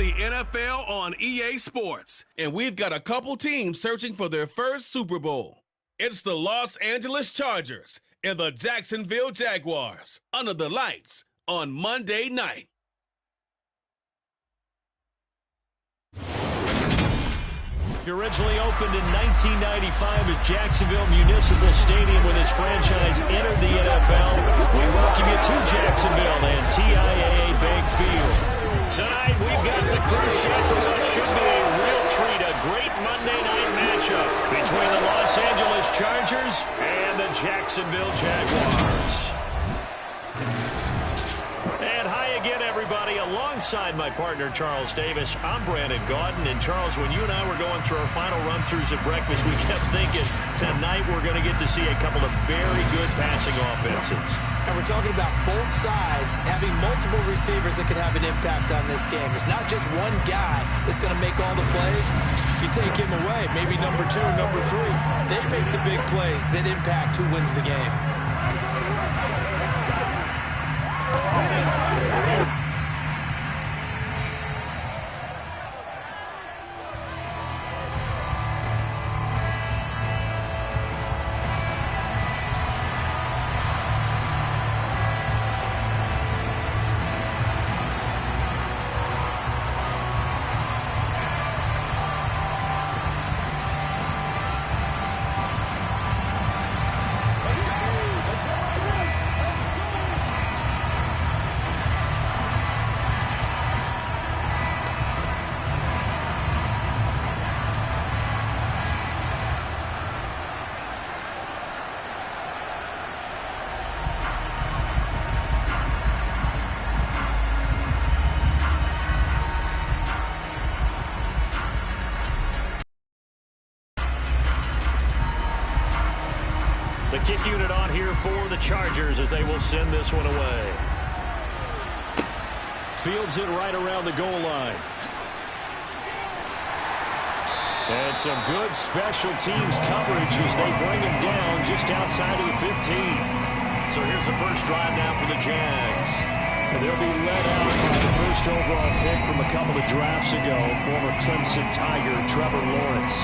the NFL on EA Sports, and we've got a couple teams searching for their first Super Bowl. It's the Los Angeles Chargers and the Jacksonville Jaguars under the lights on Monday night. Originally opened in 1995 as Jacksonville Municipal Stadium when this franchise entered the NFL. We welcome you to Jacksonville and TIAA Bank Field. Tonight we've got the crew set for what should be a real treat, a great Monday night matchup between the Los Angeles Chargers and the Jacksonville Jaguars. And hi again, everybody. Alongside my partner, Charles Davis, I'm Brandon Gaudin. And, Charles, when you and I were going through our final run-throughs at breakfast, we kept thinking tonight we're going to get to see a couple of very good passing offenses. And we're talking about both sides having multiple receivers that can have an impact on this game. It's not just one guy that's going to make all the plays. If you take him away, maybe number 2, number 3, they make the big plays that impact who wins the game. The kick unit on here for the Chargers as they will send this one away. Fields it right around the goal line. And some good special teams coverage as they bring him down just outside of the 15. So here's the first drive now for the Jags. And they'll be led out by the first overall pick from a couple of drafts ago, former Clemson Tiger Trevor Lawrence.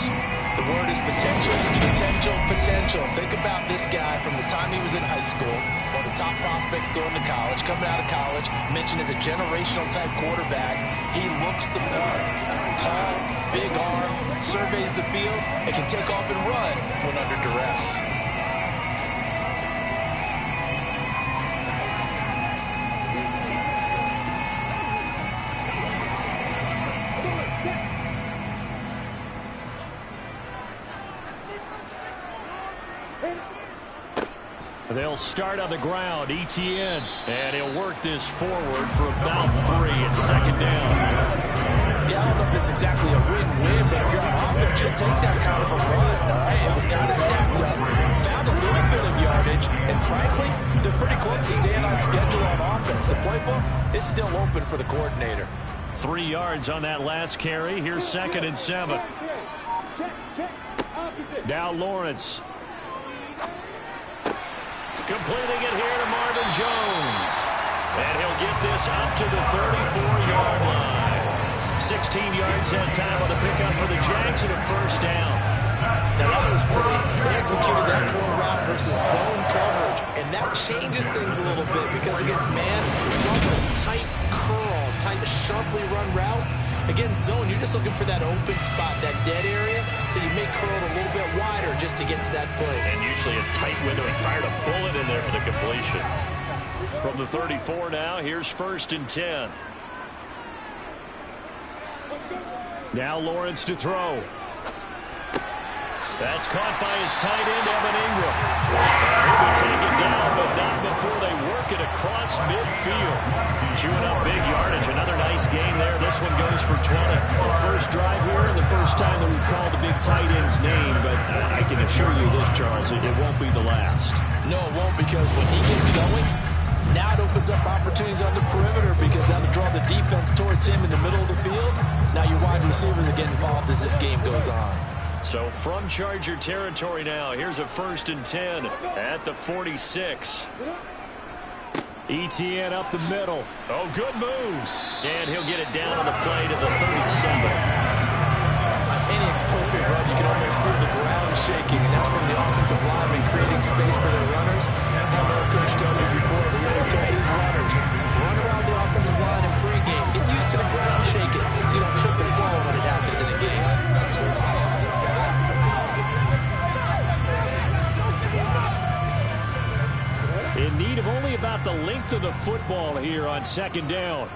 The word is potential, potential, potential. Think about this guy from the time he was in high school, one of the top prospects going to college, coming out of college, mentioned as a generational type quarterback. He looks the part. Tall, big arm, surveys the field, and can take off and run when under duress. They'll start on the ground, ETN, and he'll work this forward for about 3 and second down. Yeah, I don't know if it's exactly a win-win, but if you're on offense, you'll take that kind of a run, all right? It was kind of stacked up, found a little bit of yardage, and frankly, they're pretty close to staying on schedule on offense. The playbook is still open for the coordinator. 3 yards on that last carry. Here's second and 7. Now Lawrence. Completing it here to Marvin Jones. And he'll get this up to the 34-yard line. 16 yards that time on the pickup for the Jags and a first down. Now that was pretty. They executed that core route versus zone coverage. And that changes things a little bit because against man, it's often a tight curl, tight, sharply run route. Against zone, you're just looking for that open spot, that dead area, so you may curl it a little bit wider just to get to that place. And usually a tight window. He fired a bullet in there for the completion. From the 34 now, here's first and 10. Now Lawrence to throw. That's caught by his tight end, Evan Ingram. He'll be taken down, but not before they work it across midfield. Chewing up big yardage. Another nice gain there. This one goes for 20. The first drive here and the first time that we've called the big tight end's name, but I can assure you this, Charles, it won't be the last. No, it won't, because when he gets going, now it opens up opportunities on the perimeter because that'll draw the defense towards him in the middle of the field. Now your wide receivers are getting involved as this game goes on. So from Charger territory now, here's a first and 10 at the 46. ETN up the middle. Oh, good move. And he'll get it down on the play to the 37. On any explosive run, you can almost feel the ground shaking, and that's from the offensive linemen creating space for their runners. I know Coach told me before, but he always told his runners, run around the offensive line in pregame. Get used to the ground shaking so you don't trip and fall when it happens in a game. In need of only about the length of the football here on second down.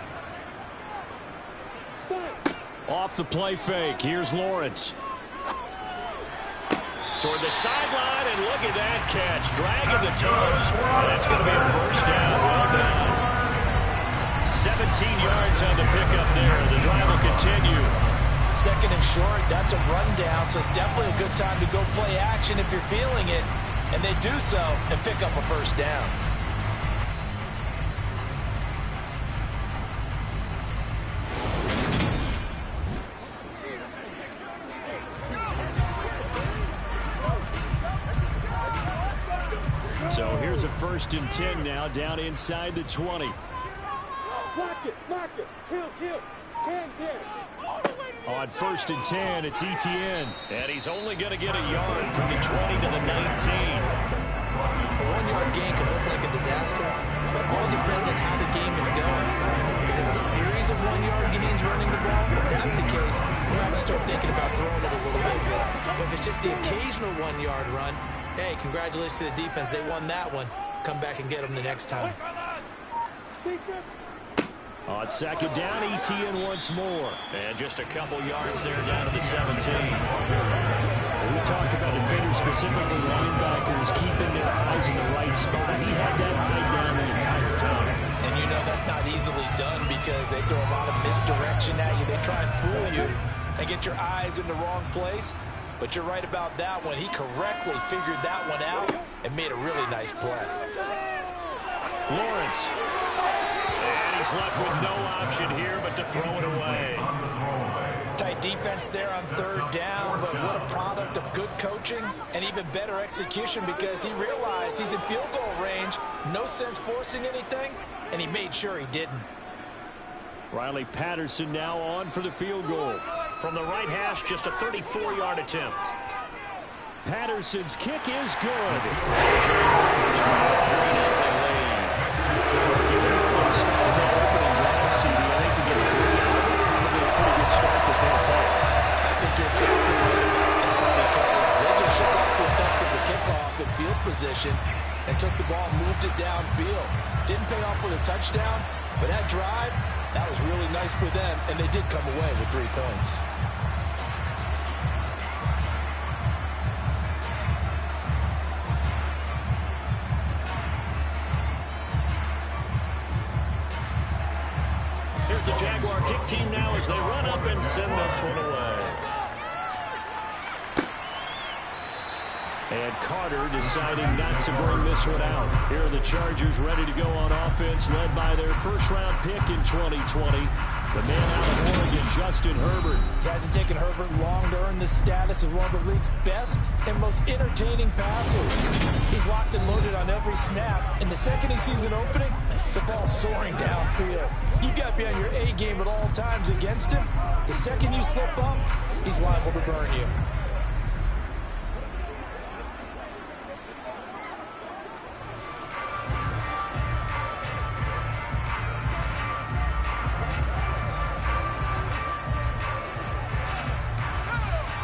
Off the play fake. Here's Lawrence. Toward the sideline, and look at that catch. Dragging the toes. That's going to be a first down. Well done. 17 yards on the pickup there. The drive will continue. Second and short, that's a rundown, so it's definitely a good time to go play action if you're feeling it. And they do so and pick up a first down. So here's a 1st and 10 now, down inside the 20. Block it, kill, On 1st and 10, it's ETN. And he's only going to get a yard from the 20 to the 19. A 1-yard gain can look like a disaster, but it all depends on how the game is going. Is it a series of 1-yard gains running the ball? If that's the case, we'll have to start thinking about throwing it a little bit more. But if it's just the occasional 1-yard run, hey, congratulations to the defense. They won that one. Come back and get them the next time. On second down, ETN once more. And just a couple yards there down to the 17. When we talk about defenders, specifically linebackers, keeping their eyes in the right spot. He had that eye down the entire time. And you know that's not easily done because they throw a lot of misdirection at you. They try and fool you and get your eyes in the wrong place. But you're right about that one. He correctly figured that one out and made a really nice play. Lawrence. And he's left with no option here but to throw it away. Tight defense there on 3rd down, but what a product of good coaching and even better execution because he realized he's in field goal range. No sense forcing anything, and he made sure he didn't. Riley Patterson now on for the field goal. From the right hash, just a 34-yard attempt. Patterson's kick is good. Jaguars got a 3-0 lead. Started that opening drive, CD. I think to get 3 out, probably a pretty good start that they'll take. I think you're exactly right because they just shook off the effects of the kickoff in field position and took the ball and moved it downfield. Didn't pay off with a touchdown, but that drive, that was really nice for them, and they did come away with 3 points. Here's the Jaguar kick team now as they run up and send this one away. And Carter deciding not to bring this one out. Here are the Chargers ready to go on offense, led by their first-round pick in 2020. The man out of Oregon, Justin Herbert. Guys have taken Herbert long to earn the status of one of the league's best and most entertaining passers. He's locked and loaded on every snap, and the second he sees an opening, the ball's soaring downfield. You've got to be on your A game at all times against him. The second you slip up, he's liable to burn you.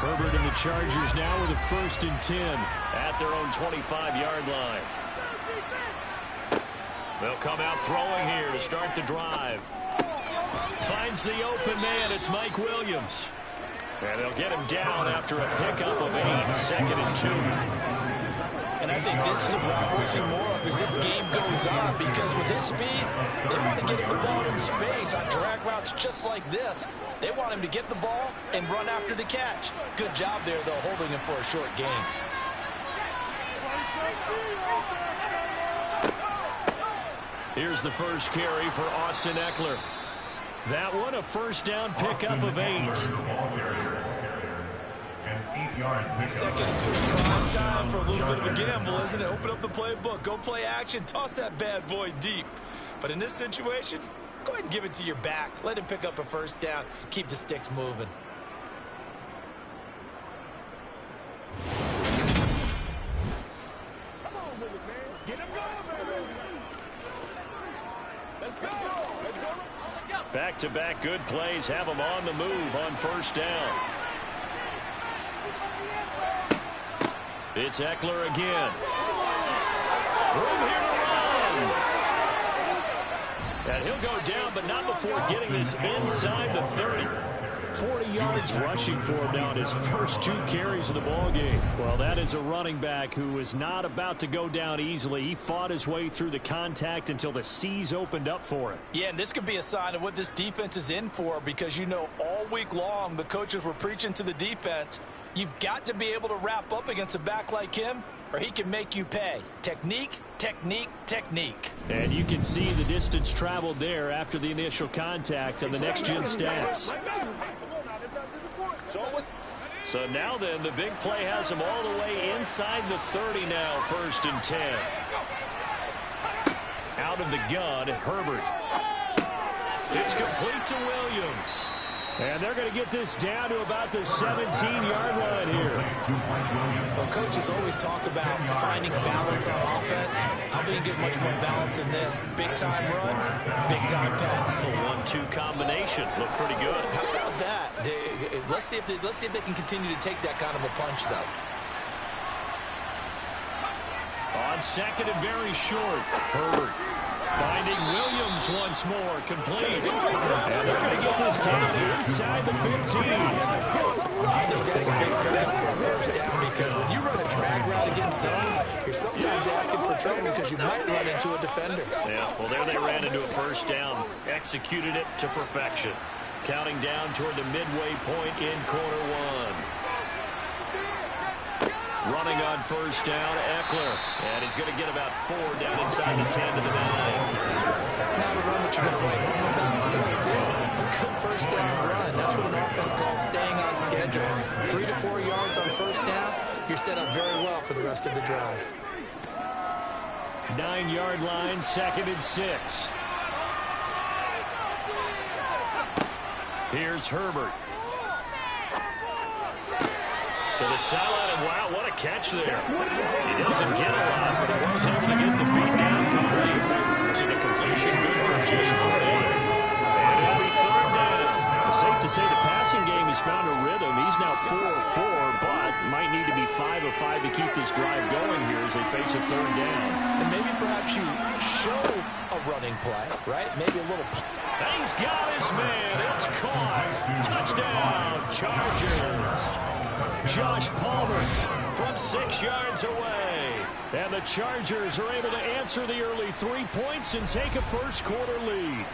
Herbert and the Chargers now with a 1st and 10 at their own 25-yard line. They'll come out throwing here to start the drive. Finds the open man. It's Mike Williams. And they'll get him down after a pickup of 8, 2nd and 2. And I think this is a route we'll see more of as this game goes on because with his speed, they want to get him the ball in space on drag routes just like this. They want him to get the ball and run after the catch. Good job there, though, holding him for a short gain. Here's the first carry for Austin Eckler. That one a 1st down pickup of 8. Second and 2, prime time for a little bit of a gamble, isn't it? Open up the playbook, go play action, toss that bad boy deep. But in this situation, go ahead and give it to your back. Let him pick up a first down, keep the sticks moving. Back-to-back good plays have them on the move on first down. It's Eckler again. Room here to run. And he'll go down, but not before getting this inside the 30. 40 yards rushing for him now in his first 2 carries of the ballgame. Well, that is a running back who is not about to go down easily. He fought his way through the contact until the seas opened up for him. Yeah, and this could be a sign of what this defense is in for, because, you know, all week long the coaches were preaching to the defense, you've got to be able to wrap up against a back like him, or he can make you pay. Technique, technique, technique. And you can see the distance traveled there after the initial contact on the next-gen stats. So now then, the big play has him all the way inside the 30 now, 1st and 10. Out of the gun, Herbert. It's complete to Williams. And they're going to get this down to about the 17-yard line here. Well, coaches always talk about finding balance on offense. I didn't get much more balance than this. Big-time run, big-time pass. The 1-2 combination looked pretty good. How about that? Let's see if they can continue to take that kind of a punch, though. On second and very short, Herbert finding Williams once more, complete. And they're going to get this down inside the 15. I think that's a big pickup for a first down, because when you run a drag route against someone, you're sometimes asking for trouble because you might run into a defender. Yeah, well, there they ran into a first down, executed it to perfection. Counting down toward the midway point in quarter 1. Running on first down, Eckler. And he's going to get about 4 down inside the 10 to the 9. Not a run that you're going to write home about, but still a good first down run. That's what an offense calls staying on schedule. 3 to 4 yards on first down, you're set up very well for the rest of the drive. 9-yard line, 2nd and 6. Here's Herbert. To the sideline, and wow, what a catch there. He doesn't get a lot, but he was able to get the feet down complete. So the completion good for just 3. And it'll be 3rd down. It's safe to say the passing game has found a rhythm. He's now 4 of 4, but might need to be 5 of 5 to keep this drive going here as they face a 3rd down. And maybe perhaps you show a running play, right? Maybe a little... And he's got his man. It's caught. Touchdown, Chargers. Josh Palmer from 6 yards away. And the Chargers are able to answer the early 3 points and take a first-quarter lead.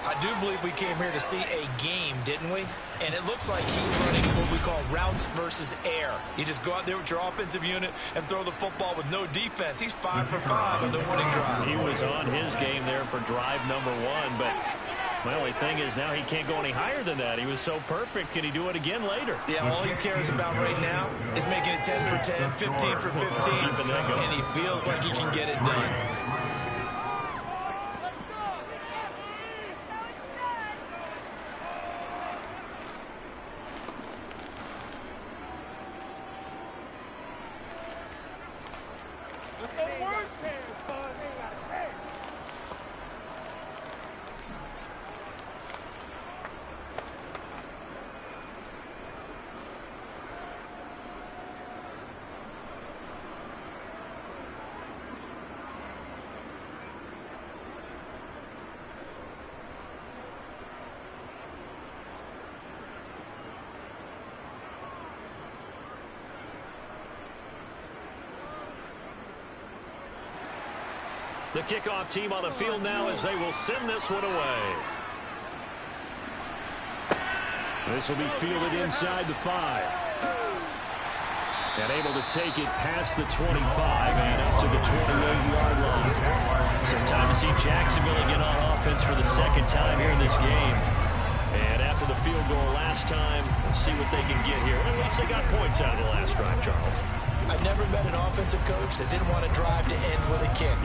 I do believe we came here to see a game, didn't we? And it looks like he's running what we call routes versus air. You just go out there with your offensive unit and throw the football with no defense. He's 5 for 5 on the winning drive. He was on his game there for drive number 1, but my only thing is now he can't go any higher than that. He was so perfect. Can he do it again later? Yeah, all he cares about right now is making it 10 for 10, 15 for 15, and he feels like he can get it done. The kickoff team on the field now as they will send this one away. This will be fielded inside the 5. And able to take it past the 25 and up to the 28-yard line. Some time to see Jacksonville again on offense for the 2nd time here in this game. And after the field goal last time. We'll see what they can get here. At least they got points out of the last drive, Charles. I've never met an offensive coach that didn't want to drive to end with a kick.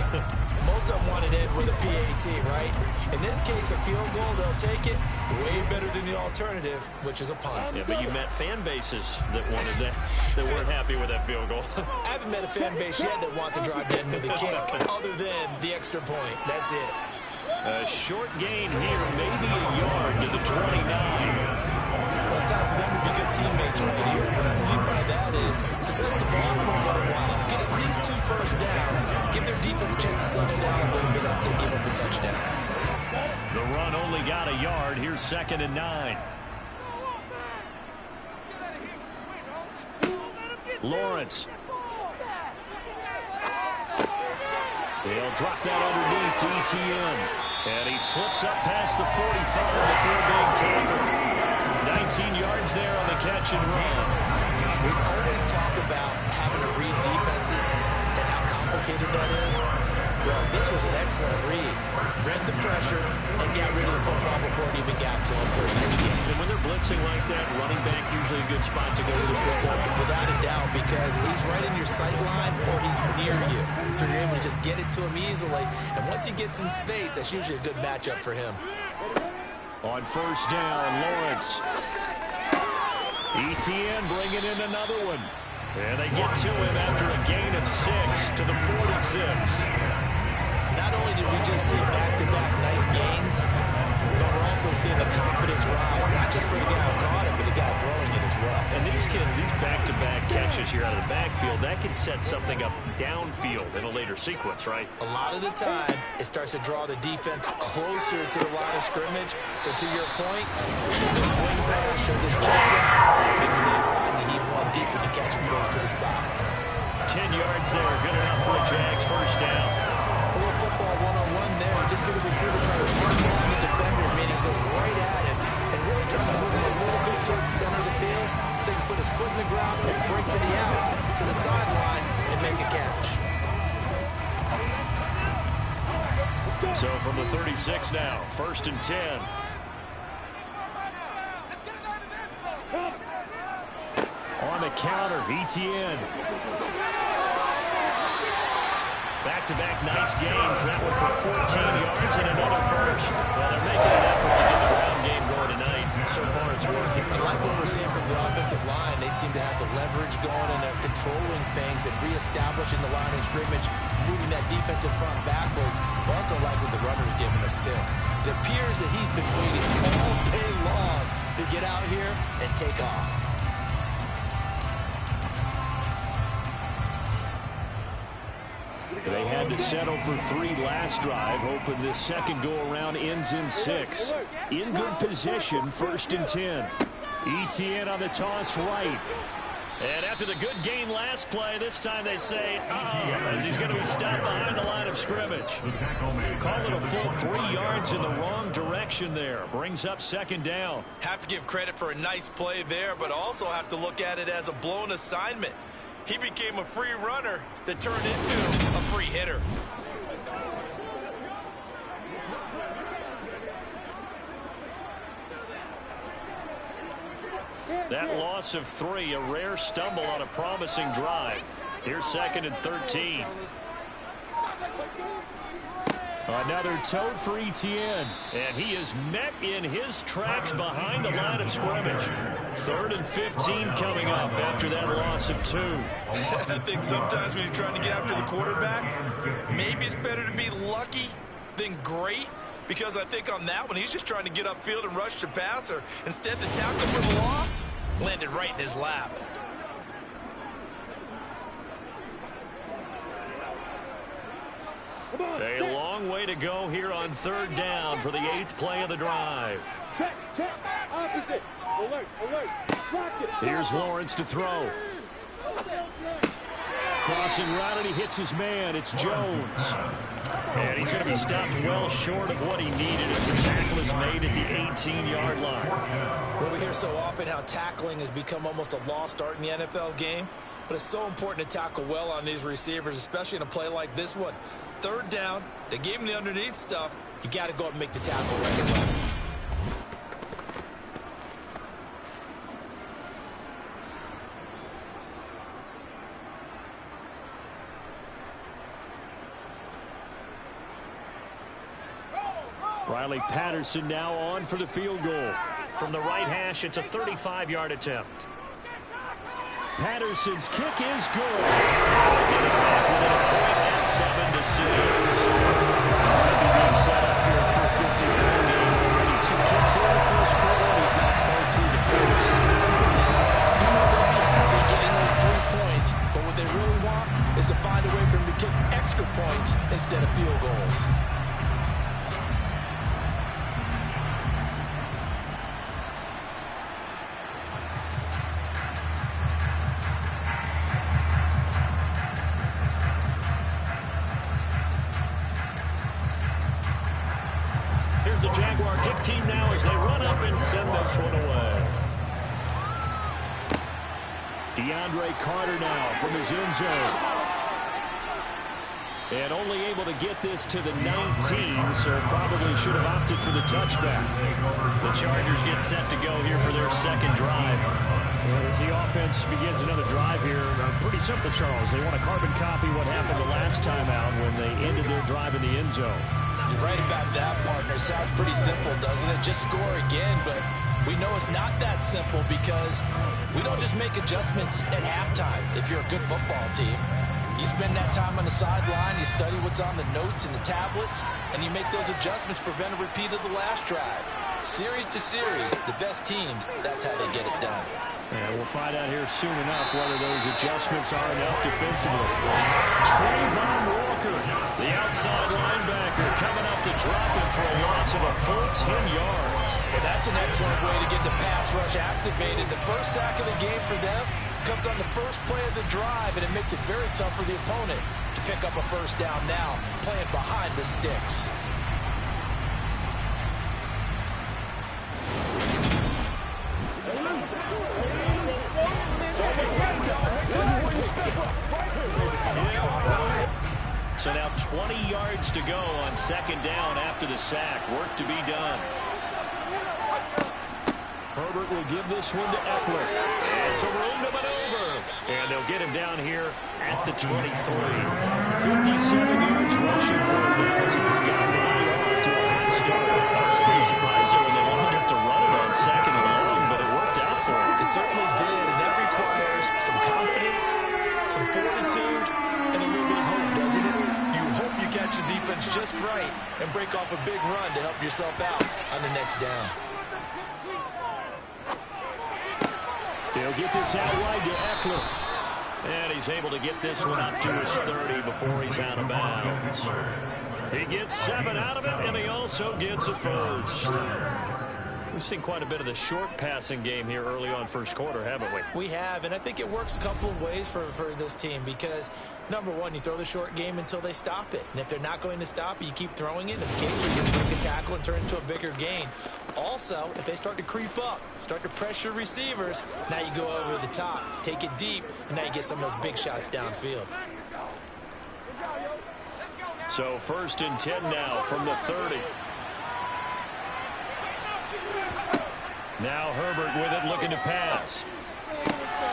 Most of them wanted to end with a PAT, right? In this case, a field goal, they'll take it. Way better than the alternative, which is a punt. Yeah, but you met fan bases that wanted that, that weren't happy with that field goal. I haven't met a fan base yet that wants to drive to end with a kick, other than the extra point. That's it. A short gain here, maybe a yard to the 29. Well, it's time for them to be good teammates right here. What I mean by that is possess the ball for a little while, get at least 2 first downs, give their defense a chance to settle down a little bit after they give up a touchdown. The run only got a yard. Here's 2nd and 9. Lawrence. They'll drop that underneath to ETN. And he slips up past the 45 before being tackled. 19 yards there on the catch and run. We always talk about having to read defenses and how complicated that is. Well, this was an excellent read. Read the pressure and got rid of the football before it even got to him for a nice game. And when they're blitzing like that, running back usually a good spot to go to the football. Without a doubt, because he's right in your sight line or he's near you. So you're able to just get it to him easily. And once he gets in space, that's usually a good matchup for him. On first down, Lawrence. ETN bringing in another one. And they get to him after a gain of 6 to the 46. Not only did we just see back-to-back nice gains, but we're also seeing the confidence rise, not just for the guy who caught it, but the guy throwing it as well. And these back-to-back catches here out of the backfield, that can set something up downfield in a later sequence, right? A lot of the time, it starts to draw the defense closer to the line of scrimmage. So to your point, should this swing pass, should this check down, maybe later on you heave one deep when you catch him close to the spot. 10 yards there, good enough for a Jags first down. A little football one-on-one there. Just see the receiver trying to run down the defender, meaning goes right at him and really trying to move him a little bit towards the center of the field so he can put his foot in the ground and break to the out, to the sideline, and make a catch. So from the 36 now, 1st and 10. On the counter, ETN. Back-to-back nice gains. That one for 14 yards and another first. Well, they're making an effort to get the ground game going tonight. So far, it's working. I like what we're seeing from the offensive line. They seem to have the leverage going, and they're controlling things and reestablishing the line of scrimmage, moving that defensive front backwards. But also like what the runner's giving us, too. It appears that he's been waiting all day long to get out here and take off. They had to settle for 3 last drive, hoping this second go-around ends in 6. In good position, 1st and 10. ETN on the toss right. And after the good gain last play, this time they say, as he's going to be stopped behind the line of scrimmage. Call it a full 3 yards in the wrong direction there. Brings up 2nd down. Have to give credit for a nice play there, but also have to look at it as a blown assignment. He became a free runner that turned into a free hitter. That loss of 3, a rare stumble on a promising drive. Here's 2nd and 13. Another tote for ETN, and he is met in his tracks behind the line of scrimmage. 3rd and 15 coming up after that loss of 2. I think sometimes when you're trying to get after the quarterback, maybe it's better to be lucky than great, because I think on that one, he's just trying to get upfield and rush the passer. Instead, the tackle for the loss landed right in his lap. A long way to go here on 3rd down for the 8th play of the drive. Check, opposite. Alert. Block it. Here's Lawrence to throw. Crossing route, and he hits his man. It's Jones. And he's going to be stopped well short of what he needed as the tackle is made at the 18-yard line. Well, we hear so often how tackling has become almost a lost art in the NFL game. But it's so important to tackle well on these receivers, especially in a play like this one. 3rd down, they gave him the underneath stuff. You got to go up and make the tackle right away. Riley Patterson now on for the field goal. From the right hash, it's a 35-yard attempt. Patterson's kick is good. Getting back within a point at 7-6. Set up here for a busy ball game. Already 2 kicks here in the first quarter, and he's not both through the post. They're getting those 3 points, but what they really want is to find a way for them to kick extra points instead of field goals. Here's the Jaguar kick team now as they run up and send this one away. DeAndre Carter now from his end zone. And only able to get this to the 19, so probably should have opted for the touchback. The Chargers get set to go here for their second drive. And as the offense begins another drive here, pretty simple, Charles. They want to carbon copy what happened the last time out when they ended their drive in the end zone. You're right about that, partner. Sounds pretty simple, doesn't it? Just score again, but we know it's not that simple because we don't just make adjustments at halftime if you're a good football team. You spend that time on the sideline, you study what's on the notes and the tablets, and you make those adjustments to prevent a repeat of the last drive. Series to series, the best teams, that's how they get it done. And we'll find out here soon enough whether those adjustments are enough defensively. Trayvon Walker, the outside linebacker, coming up to drop him for a loss of a full 10 yards. Well, that's an excellent way to get the pass rush activated. The first sack of the game for them comes on the first play of the drive, and it makes it very tough for the opponent to pick up a first down now, playing behind the sticks. So now 20 yards to go on second down after the sack. Work to be done. Herbert will give this one to Eckler. And some room to maneuver. And they'll get him down here at the 23. 57 yards rushing for him now as he's got the line off to a hot start. I was pretty surprised there when they wanted him to run it on second and long, but it worked out for him. It certainly did, and that requires some confidence, some fortitude, and a little bit of hope, doesn't it? You hope you catch the defense just right and break off a big run to help yourself out on the next down. He'll get this out wide to Eckler. And he's able to get this one up to his 30 before he's out of bounds. He gets 7 out of it, and he also gets a first. We've seen quite a bit of the short passing game here early on first quarter, haven't we? We have, and I think it works a couple of ways for this team because, number one, you throw the short game until they stop it. And if they're not going to stop it, you keep throwing it, and occasionally you break a tackle and turn it into a bigger gain. Also, if they start to creep up, start to pressure receivers, now you go over the top, take it deep, and now you get some of those big shots downfield. So 1st and 10 now from the 30. Now Herbert with it, looking to pass.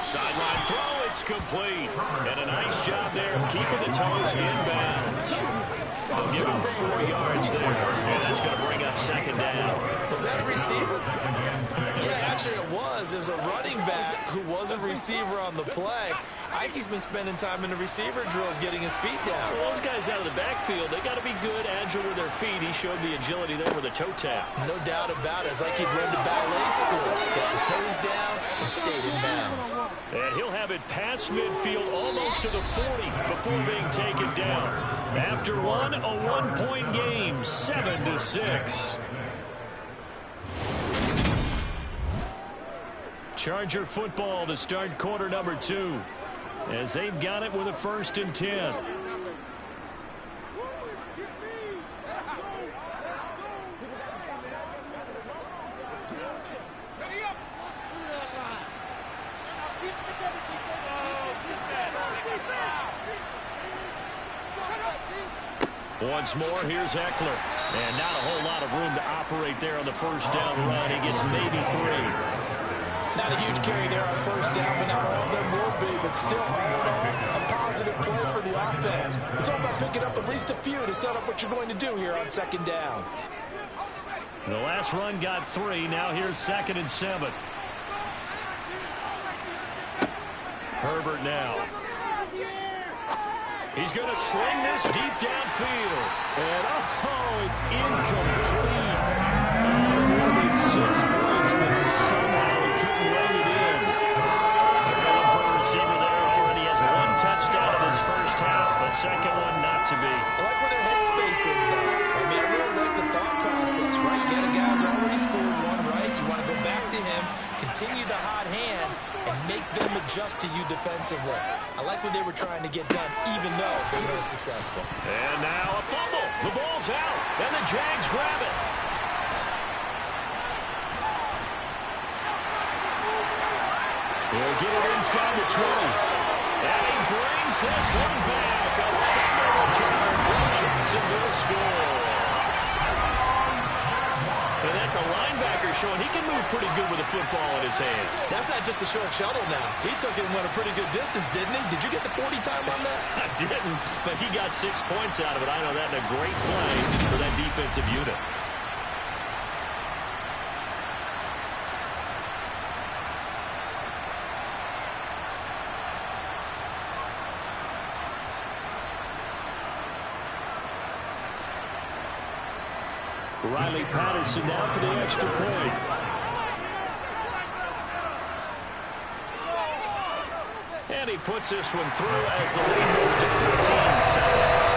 Sideline throw, it's complete. And a nice job there of keeping the toes inbounds. They'll give him 4 yards there. And that's going to bring up second down. Was that a receiver? Yeah, actually it was. It was a running back who was a receiver on the play. Ike's been spending time in the receiver drills getting his feet down. Well, those guys out of the backfield, they got to be good, agile with their feet. He showed the agility there with a toe tap. No doubt about it. It's like he'd run to ballet school. Got the toes down and stayed in bounds. And he'll have it past midfield almost to the 40 before being taken down. After one, a 1-point game, 7-6. Charger football to start quarter number 2. As they've got it with a 1st and 10. Once more, here's Eckler. And not a whole lot of room to operate there on the first down run. He gets maybe 3. Not a huge carry there on first down, but not all of them will be. But still, all in all, a positive play for the offense. It's all about picking up at least a few to set up what you're going to do here on second down. The last run got 3. Now here's 2nd and 7. Herbert now. He's going to sling this deep downfield. And, oh, it's incomplete. More than 6 points, but somehow he couldn't rein it in. They're going for a receiver there. Already has 1 touchdown in his first half. A second one not to be. I like where their headspace is, though. I mean, I really like the thought process, right? You got a guy who's already scored 1, right? You want to go back to him, continue the hot hand, and make them adjust to you defensively. I like what they were trying to get done, even though they were unsuccessful. And now a fumble. The ball's out, and the Jags grab it. He'll get it inside the 20. And he brings this one back. A fumble return from Jacksonville score. And that's a linebacker showing he can move pretty good with a football in his hand. That's not just a short shuttle now. He took it and went a pretty good distance, didn't he? Did you get the 40 time on that? I didn't, but he got 6 points out of it. I know that in a great play for that defensive unit. Riley Patterson now for the extra point. And he puts this one through as the lead moves to 14-7.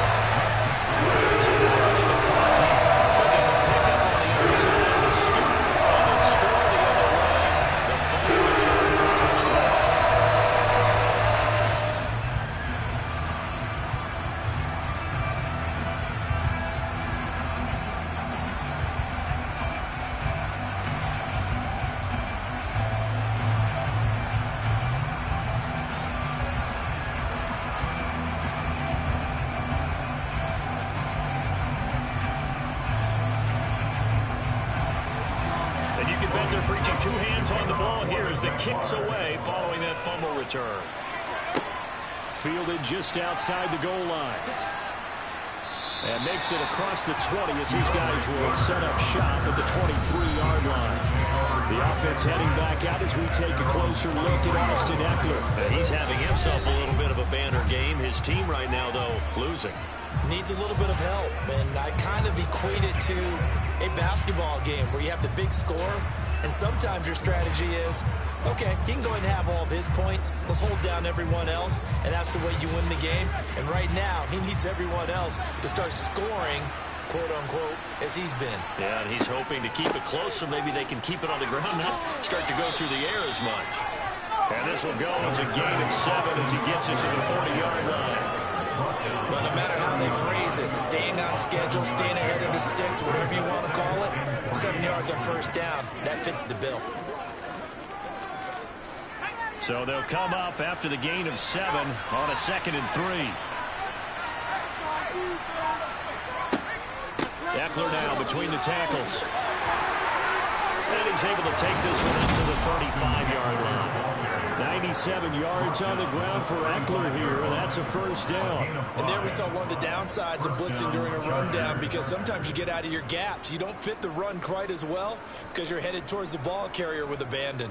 So now the coffee, looking to pick up on the other side. The scoop and the score the other way. The final return for a touchdown. They're preaching 2 hands on the ball here as the kick's away following that fumble return. Fielded just outside the goal line. And makes it across the 20 as these guys will set up shop at the 23-yard line. The offense heading back out as we take a closer look at Austin Eckler. He's having himself a little bit of a banner game. His team right now, though, losing. Needs a little bit of help, and I kind of equate it to a basketball game where you have the big score, and sometimes your strategy is, okay, he can go ahead and have all of his points. Let's hold down everyone else, and that's the way you win the game. And right now, he needs everyone else to start scoring, quote-unquote, as he's been. Yeah, and he's hoping to keep it close so maybe they can keep it on the ground, not start to go through the air as much. And this will go as a gain of 7 as he gets it to the 40-yard line. But no matter how they phrase it, staying on schedule, staying ahead of the sticks, whatever you want to call it, 7 yards on first down, that fits the bill. So they'll come up after the gain of 7 on a 2nd and 3. Eckler now between the tackles. And he's able to take this one up to the 35-yard line. 97 yards on the ground for Eckler here, and that's a first down. And there we saw one of the downsides of blitzing during a rundown, because sometimes you get out of your gaps. You don't fit the run quite as well because you're headed towards the ball carrier with abandon.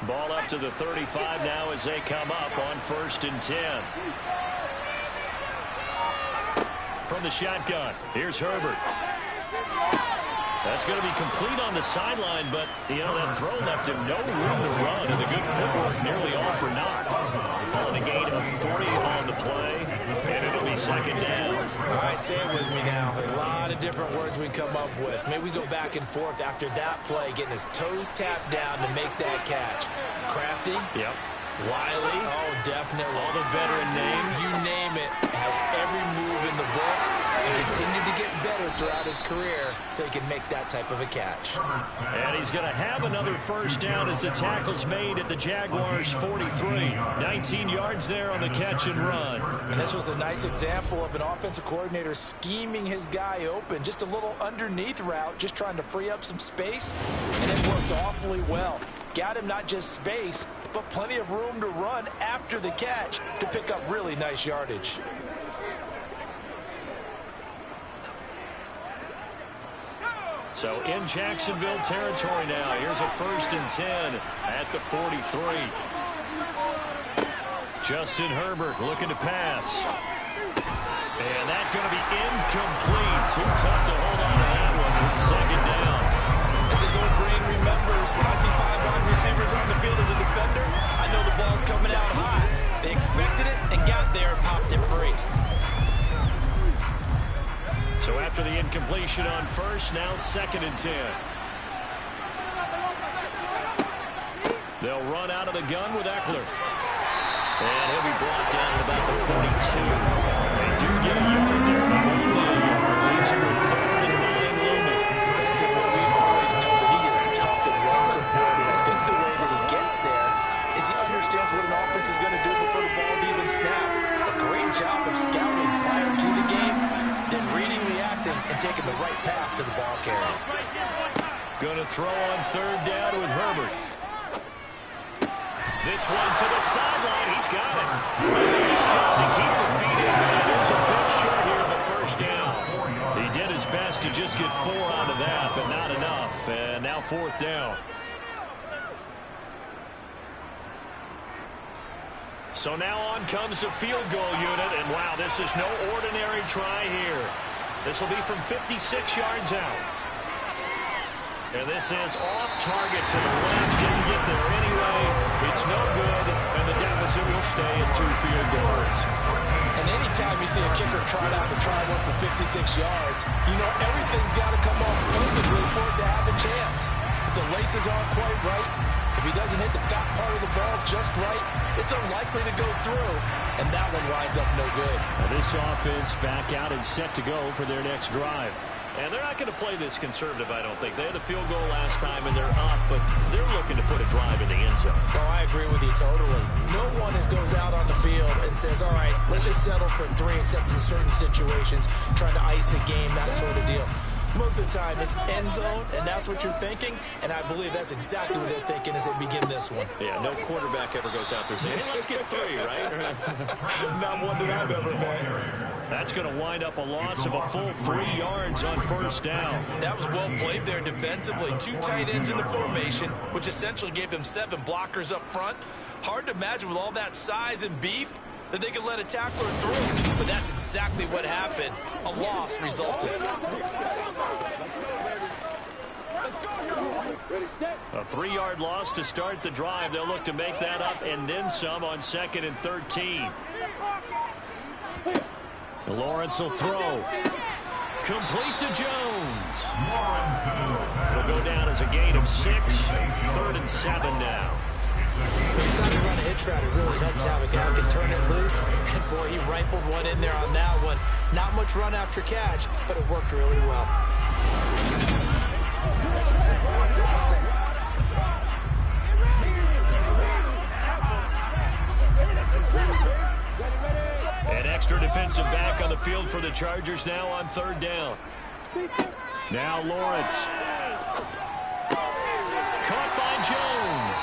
Ball up to the 35 now as they come up on 1st and 10. From the shotgun, here's Herbert. That's going to be complete on the sideline, but, you know, that throw left him no room to run, and the good footwork nearly all for naught. Calling a gain of 3 on the play, and it'll be 2nd down. All right, say it with me now. A lot of different words we come up with. Maybe we go back and forth after that play, getting his toes tapped down to make that catch. Crafty? Yep. Wiley? Oh, definitely. All the veteran names. You name it. Has every move in the book and continued to get better throughout his career so he can make that type of a catch. And he's going to have another first down as the tackle's made at the Jaguars' 43. 19 yards there on the catch and run. And this was a nice example of an offensive coordinator scheming his guy open. Just a little underneath route, just trying to free up some space, and it worked awfully well. Got him not just space, but plenty of room to run after the catch to pick up really nice yardage. So in Jacksonville territory now. Here's a 1st and 10 at the 43. Justin Herbert looking to pass. And that's going to be incomplete. Too tough to hold on to that one. It's 2nd down. As his old brain remembers, when I see 5 wide receivers on the field as a defender, I know the ball's coming out high. They expected it and got there and popped it free. So after the incompletion on 1st, now 2nd and 10. They'll run out of the gun with Eckler. And he'll be brought down at about the 42. They do get a yard there, but only a yard. Leaves him with 3rd and 9 looming. Defensively, we always know that he is tough and run support. And I think the way that he gets there is he understands what an offense is going to do before the ball's even snapped. A great job of scouting prior to the game, then reading, reacting, and taking the right path to the ball carrier. Going to throw on 3rd down with Herbert. This one to the sideline. He's got it. Nice job to keep the feet in. It is a bit short here of a 1st down. He did his best to just get 4 out of that, but not enough. And now 4th down. So now on comes the field goal unit. And wow, this is no ordinary try here. This will be from 56 yards out. And this is off target to the left. Didn't get there anyway. It's no good, and the deficit will stay at 2 field goals. And anytime you see a kicker trot out and try one for 56 yards, you know everything's got to come off perfectly for it to have a chance. If the laces aren't quite right, if he doesn't hit the fat part of the ball just right, it's unlikely to go through, and that one winds up no good. Now this offense back out and set to go for their next drive. And they're not going to play this conservative, I don't think. They had a field goal last time, and they're up, but they're looking to put a drive in the end zone. Oh, I agree with you totally. No one goes out on the field and says, all right, let's just settle for 3, except in certain situations, trying to ice a game, that sort of deal. Most of the time, it's end zone, and that's what you're thinking, and I believe that's exactly what they're thinking as they begin this one. Yeah, no quarterback ever goes out there saying, hey, let's get 3, right? Not one that I've ever met. That's going to wind up a loss of a full 3 yards on 1st down. That was well played there defensively. 2 tight ends in the formation, which essentially gave them 7 blockers up front. Hard to imagine with all that size and beef that they could let a tackler through. But that's exactly what happened. A loss resulted. A 3-yard loss to start the drive. They'll look to make that up and then some on 2nd and 13. Lawrence will throw. Complete to Jones. It'll go down as a gain of 6. 3rd and 7 now. When he's trying to run a hitch route, it really helps have a guy who can turn it loose. And boy, he rifled one in there on that one. Not much run after catch, but it worked really well. An extra defensive back on the field for the Chargers now on 3rd down. Now Lawrence. Caught by Jones.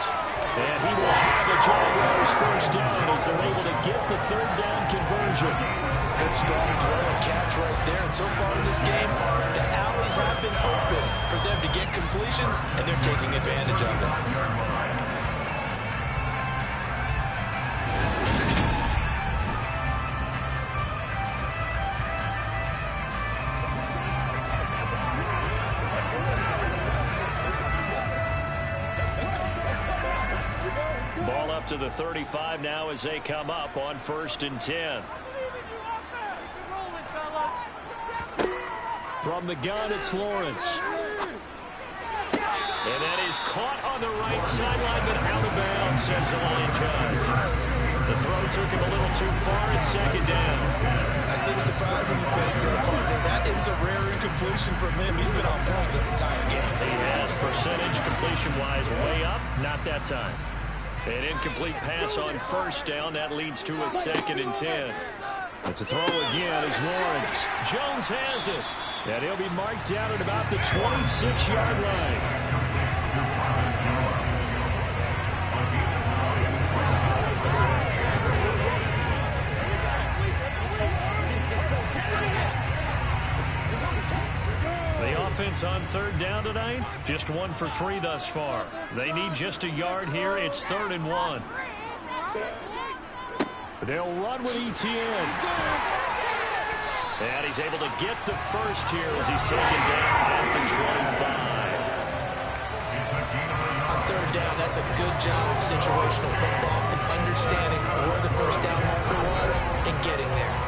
And he will have the Jaguars 1st down as they're able to get the 3rd down conversion. Good strong throw and catch right there. And so far in this game, the alleys have been open for them to get completions, and they're taking advantage of it. Ball up to the 35 now as they come up on 1st and 10. From the gun, it's Lawrence. And that is caught on the right sideline, but out of bounds, says the line judge. The throw took him a little too far. It's 2nd down. I honestly the surprising you faced there, partner. That is a rare incompletion from him. He's been on point this entire game. He has percentage completion-wise way up. Not that time. An incomplete pass on first down. That leads to a 2nd and 10. But to throw again is Lawrence. Jones has it. And he'll be marked down at about the 26-yard line. Offense on 3rd down tonight, just 1 for 3 thus far. They need just a yard here. It's 3rd and 1. They'll run with Etienne. And he's able to get the first here as he's taken down at the 25. On 3rd down, that's a good job of situational football and understanding where the first down marker was and getting there.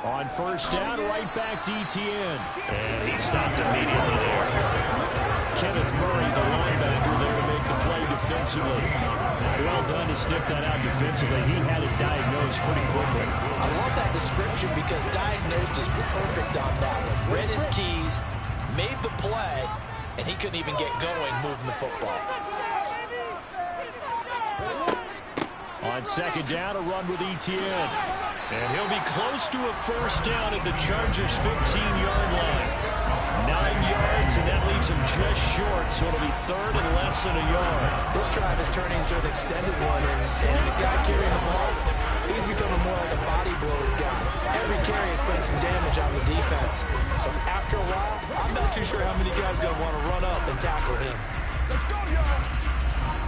On 1st down, right back to Etienne. And he stopped immediately there. Kenneth Murray, the linebacker, there to make the play defensively. Well done to sniff that out defensively. He had it diagnosed pretty quickly. I love that description because diagnosed is perfect on that one. Read his keys, made the play, and he couldn't even get going moving the football. On 2nd down, a run with Etienne. And he'll be close to a first down at the Chargers' 15-yard line. 9 yards, and that leaves him just short, so it'll be 3rd and less than a yard. This drive is turning into an extended one, and the guy carrying the ball, he's becoming more like a body blows guy. Every carry is putting some damage on the defense. So after a while, I'm not too sure how many guys are going to want to run up and tackle him. Let's go, y'all.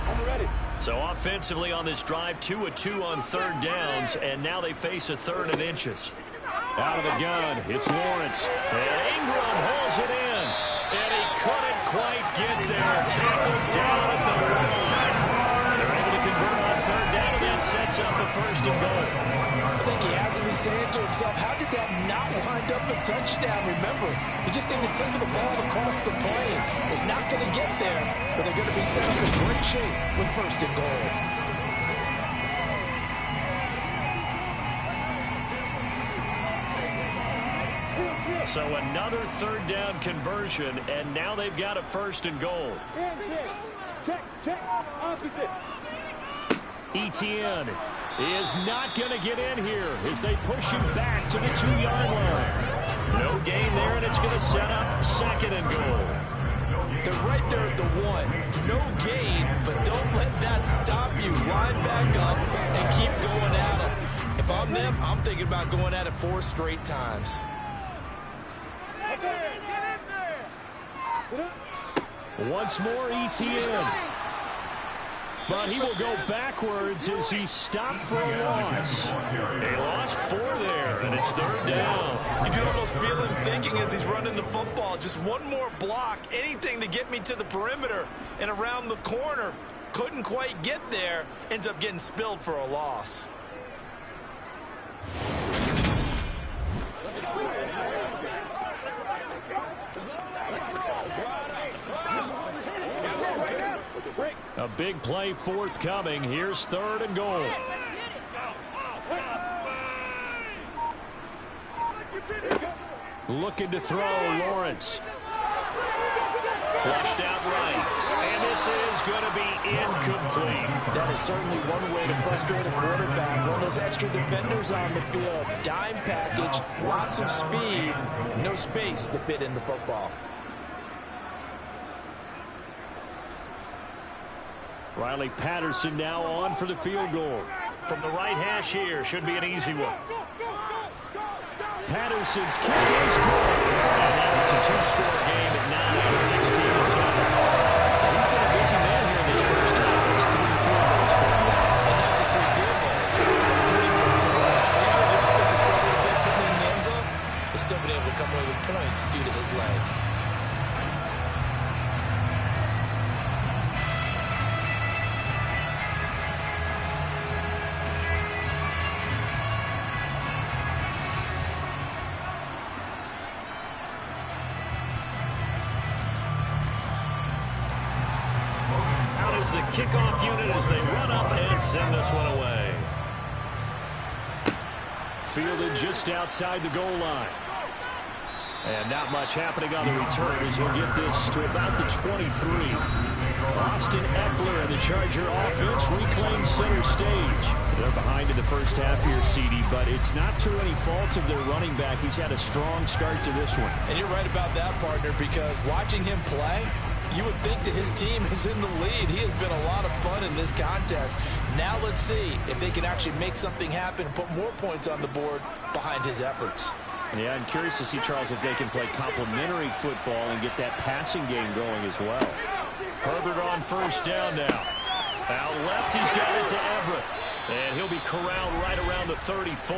I'm ready. So offensively on this drive, 2 of 2 on 3rd downs, and now they face a 3rd and inches. Out of the gun, it's Lawrence. And Ingram hauls it in. And he couldn't quite get there. Tackled down at the line. They're able to convert on 3rd down, and that sets up a 1st and goal. I think he has to be saying to himself, how did that not wind up a touchdown? Remember, he just didn't tackle the ball across the plane. It's not going to get there, but they're going to be set up in great shape with 1st and goal. So another 3rd down conversion, and now they've got a 1st and goal. Check, opposite. Etienne is not going to get in here as they push him back to the 2-yard line. No gain there, and it's going to set up 2nd and goal. They're right there at the 1. No gain, but don't let that stop you. Line back up and keep going at them. If I'm them, I'm thinking about going at it 4 straight times. Once more, Etienne. But he will go backwards as he stopped for a loss. They lost 4 there, and it's 3rd down. You can almost feel him thinking as he's running the football. Just one more block, anything to get me to the perimeter and around the corner. Couldn't quite get there. Ends up getting spilled for a loss. A big play forthcoming. Here's 3rd and goal. Looking to throw, Lawrence. Flushed out right. And this is going to be incomplete. That is certainly one way to frustrate a quarterback. One of those extra defenders on the field. Dime package, lots of speed, no space to fit in the football. Riley Patterson now on for the field goal. From the right hash here, should be an easy one. Patterson's kick is good. And now it's a 2-score game at 9, 16-7. So he's been a busy man here in this first half. It's 3 field goals for him. And not just 3 field goals, but 3 for 3. So you know the offense is struggling a bit putting in the end zone. but still been able to come away with points due to his leg. The kickoff unit as they run up and send this one away. Fielded just outside the goal line. And not much happening on the return as he'll get this to about the 23. Austin Eckler and the Charger offense reclaim center stage. They're behind in the first half here, CD, but it's not through any faults of their running back. He's had a strong start to this one. And you're right about that, partner, because watching him play, you would think that his team is in the lead. He has been a lot of fun in this contest. Now let's see if they can actually make something happen and put more points on the board behind his efforts. Yeah, I'm curious to see, Charles, if they can play complementary football and get that passing game going as well. Herbert on first down now. Out left, he's got it to Everett. And he'll be corralled right around the 34.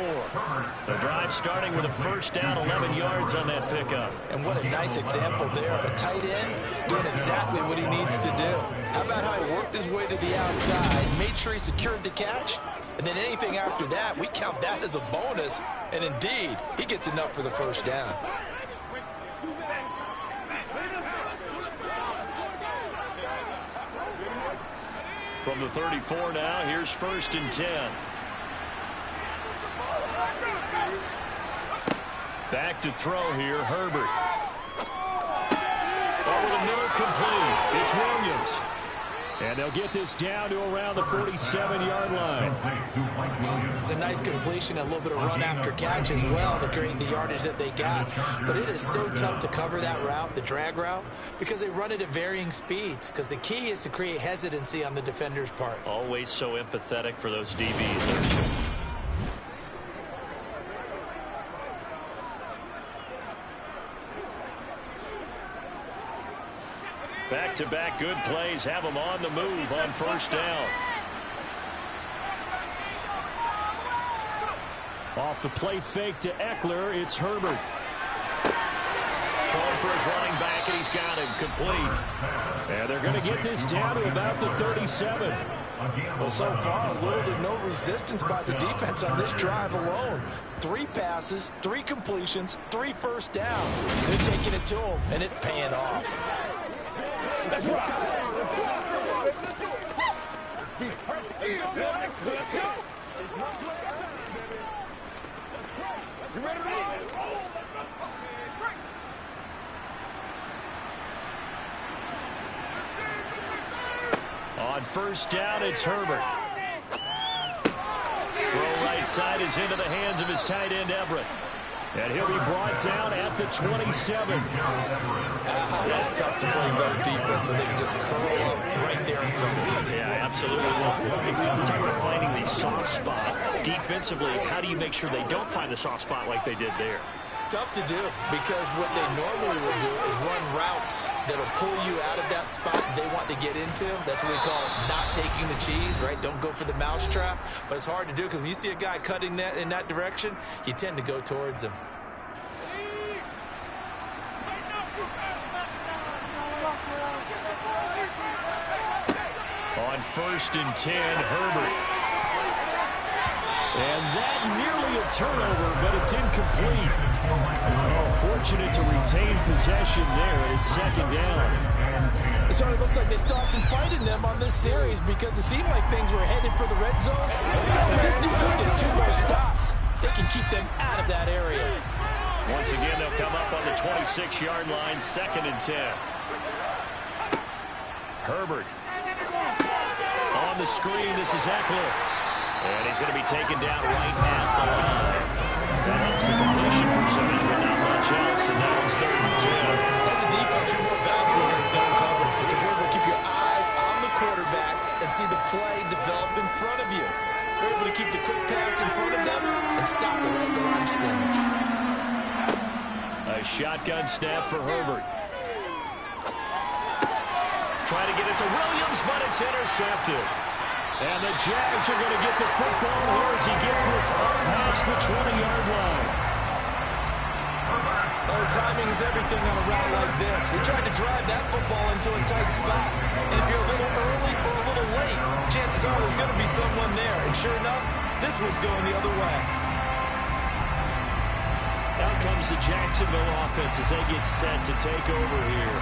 The drive starting with a first down, 11 yards on that pickup. And what a nice example there of a tight end doing exactly what he needs to do. How about how he worked his way to the outside, made sure he secured the catch, and then anything after that, we count that as a bonus. And indeed, he gets enough for the first down. From the 34 now, here's 1st and 10. Back to throw here, Herbert. Over the middle, complete. It's Williams. And they'll get this down to around the 47-yard line. It's a nice completion, a little bit of run after catch as well to create the yardage that they got. But it is so tough to cover that route, the drag route, because they run it at varying speeds. Because the key is to create hesitancy on the defender's part. Always so empathetic for those DBs. Back-to-back good plays have them on the move on first down. Off the play fake to Eckler, it's Herbert. Throwing for his running back, and he's got him complete. And they're going to get this down to about the 37. Well, so far, little to no resistance by the defense on this drive alone. 3 passes, 3 completions, 3 first downs. They're taking it to him, and it's paying off. Let's rock. Let's go. Let's be perfect. Let's go. You ready to roll? On first down, it's Herbert. Throw right side is into the hands of his tight end, Everett. And he'll be brought down at the 27. That's tough to play zone defense when they can just curl up right there in front of you. Yeah, absolutely. Well, talk about finding the soft spot. Defensively, how do you make sure they don't find the soft spot like they did there? Tough to do, because what they normally will do is run routes that'll pull you out of that spot they want to get into. That's what we call not taking the cheese, right? Don't go for the mousetrap. But it's hard to do, because when you see a guy cutting that in that direction, you tend to go towards him. On 1st and 10, Herbert. And that nearly a turnover, but it's incomplete. Oh, fortunate to retain possession there. It's 2nd down. It certainly looks like they still have some fight in them on this series, because it seemed like things were headed for the red zone. If this defense gets 2 more stops, they can keep them out of that area. Once again, they'll come up on the 26-yard line, 2nd and 10. Herbert. On the screen, this is Eckler. And he's going to be taken down right at the line. That helps the completion percentage, but not much else. And now it's 3rd and 10. As a defense, you're more balanced when you're in zone coverage, because you're able to keep your eyes on the quarterback and see the play develop in front of you. You're able to keep the quick pass in front of them and stop it right at the line of scrimmage. A shotgun snap for Herbert. Trying to get it to Williams, but it's intercepted. And the Jags are going to get the football here as he gets this up past the 20-yard line. is everything on a route like this. He tried to drive that football into a tight spot. And if you're a little early or a little late, chances are there's going to be someone there. And sure enough, this one's going the other way. Out comes the Jacksonville offense as they get set to take over here.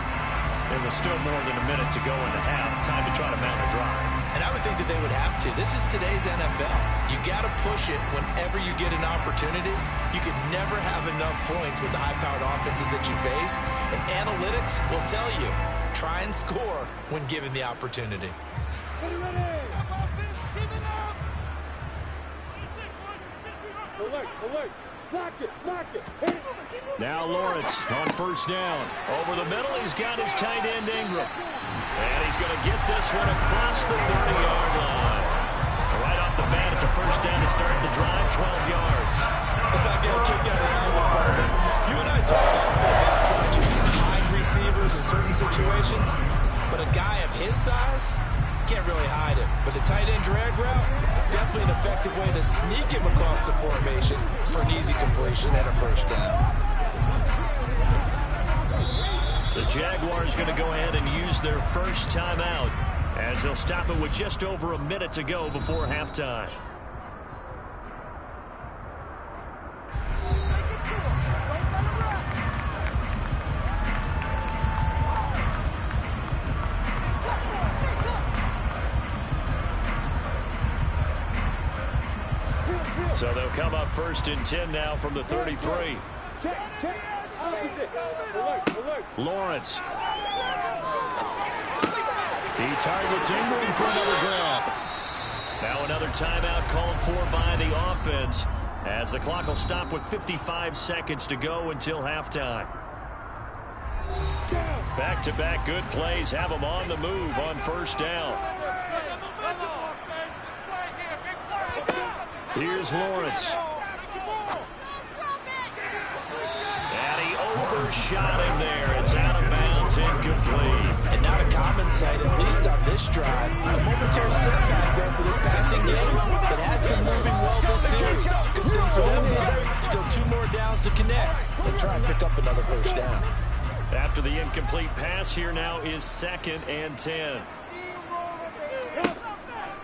And with still more than a minute to go in the half, time to try to mount a drive. And I would think that they would have to. This is today's NFL. You got to push it whenever you get an opportunity. You can never have enough points with the high-powered offenses that you face. And analytics will tell you, try and score when given the opportunity. Now Lawrence on first down. Over the middle, he's got his tight end Ingram. And he's going to get this one across the 30-yard line. Right off the bat, it's a first down to start the drive, 12 yards. I got a kick out of that one, partner. You and I talked often about trying to hide receivers in certain situations, but a guy of his size can't really hide him. But the tight end drag route, definitely an effective way to sneak him across the formation for an easy completion and a first down. The Jaguars going to go ahead and use their first timeout as they'll stop it with just over a minute to go before halftime. So they'll come up first and 10 now from the 33. Lawrence. He targets Ingram for another grab. Now another timeout called for by the offense as the clock will stop with 55 seconds to go until halftime. Back-to-back good plays have them on the move on first down. Here's Lawrence. And he overshot him there. It's out of bounds, incomplete. And not a common sight, at least on this drive. A momentary setback there for this passing game that has been moving well this series. Good thing for them, though. Still 2 more downs to connect. They'll try and pick up another first down. After the incomplete pass, here now is 2nd and 10.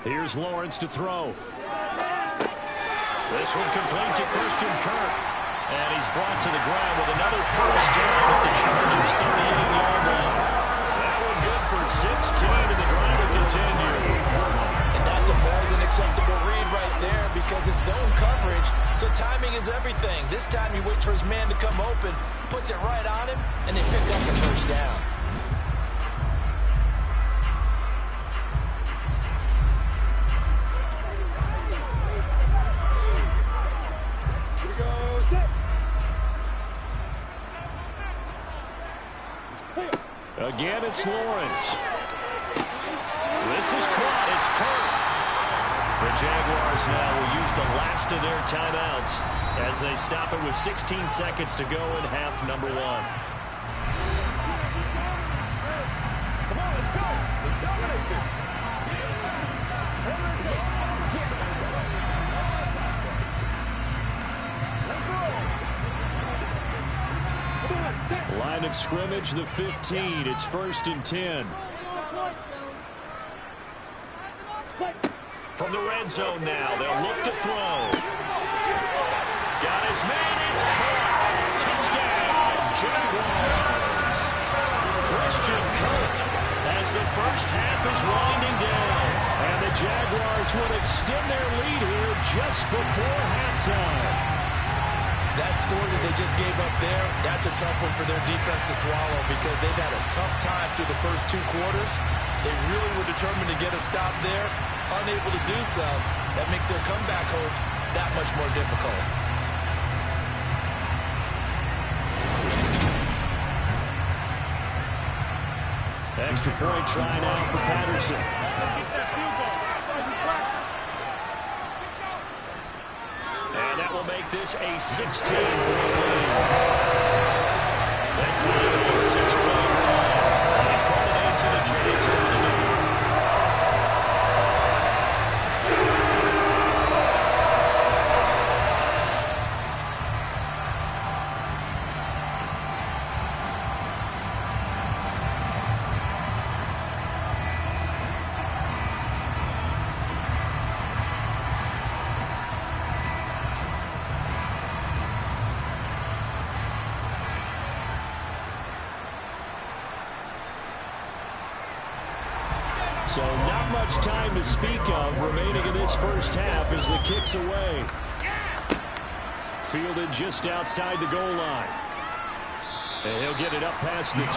Here's Lawrence to throw. This one complete to Christian Kirk. And he's brought to the ground with another first down at the Chargers' 38-yard line. That one good for 16, and the drive will continue. And that's a more than acceptable read right there because it's zone coverage, so timing is everything. This time he waits for his man to come open, puts it right on him, and they pick up the first down. Again, it's Lawrence. This is caught. It's Kirk. The Jaguars now will use the last of their timeouts as they stop it with 16 seconds to go in half number 1. Come on, let's go. Let's dominate this. Let's roll. Line of scrimmage, the 15. It's 1st and 10. From the red zone now, they'll look to throw. Got his man, it's caught. Touchdown, Jaguars. Christian Kirk as the first half is winding down. And the Jaguars would extend their lead here just before halftime. That score that they just gave up there, that's a tough one for their defense to swallow because they've had a tough time through the first 2 quarters. They really were determined to get a stop there, unable to do so. That makes their comeback hopes that much more difficult. Extra point try now for Patterson. And that will make this a 16-point lead. That time a 6-play drive. And it culminates in a Jags touchdown. So not much time to speak of remaining in this first half as the kick's away. Fielded just outside the goal line. And he'll get it up past the 20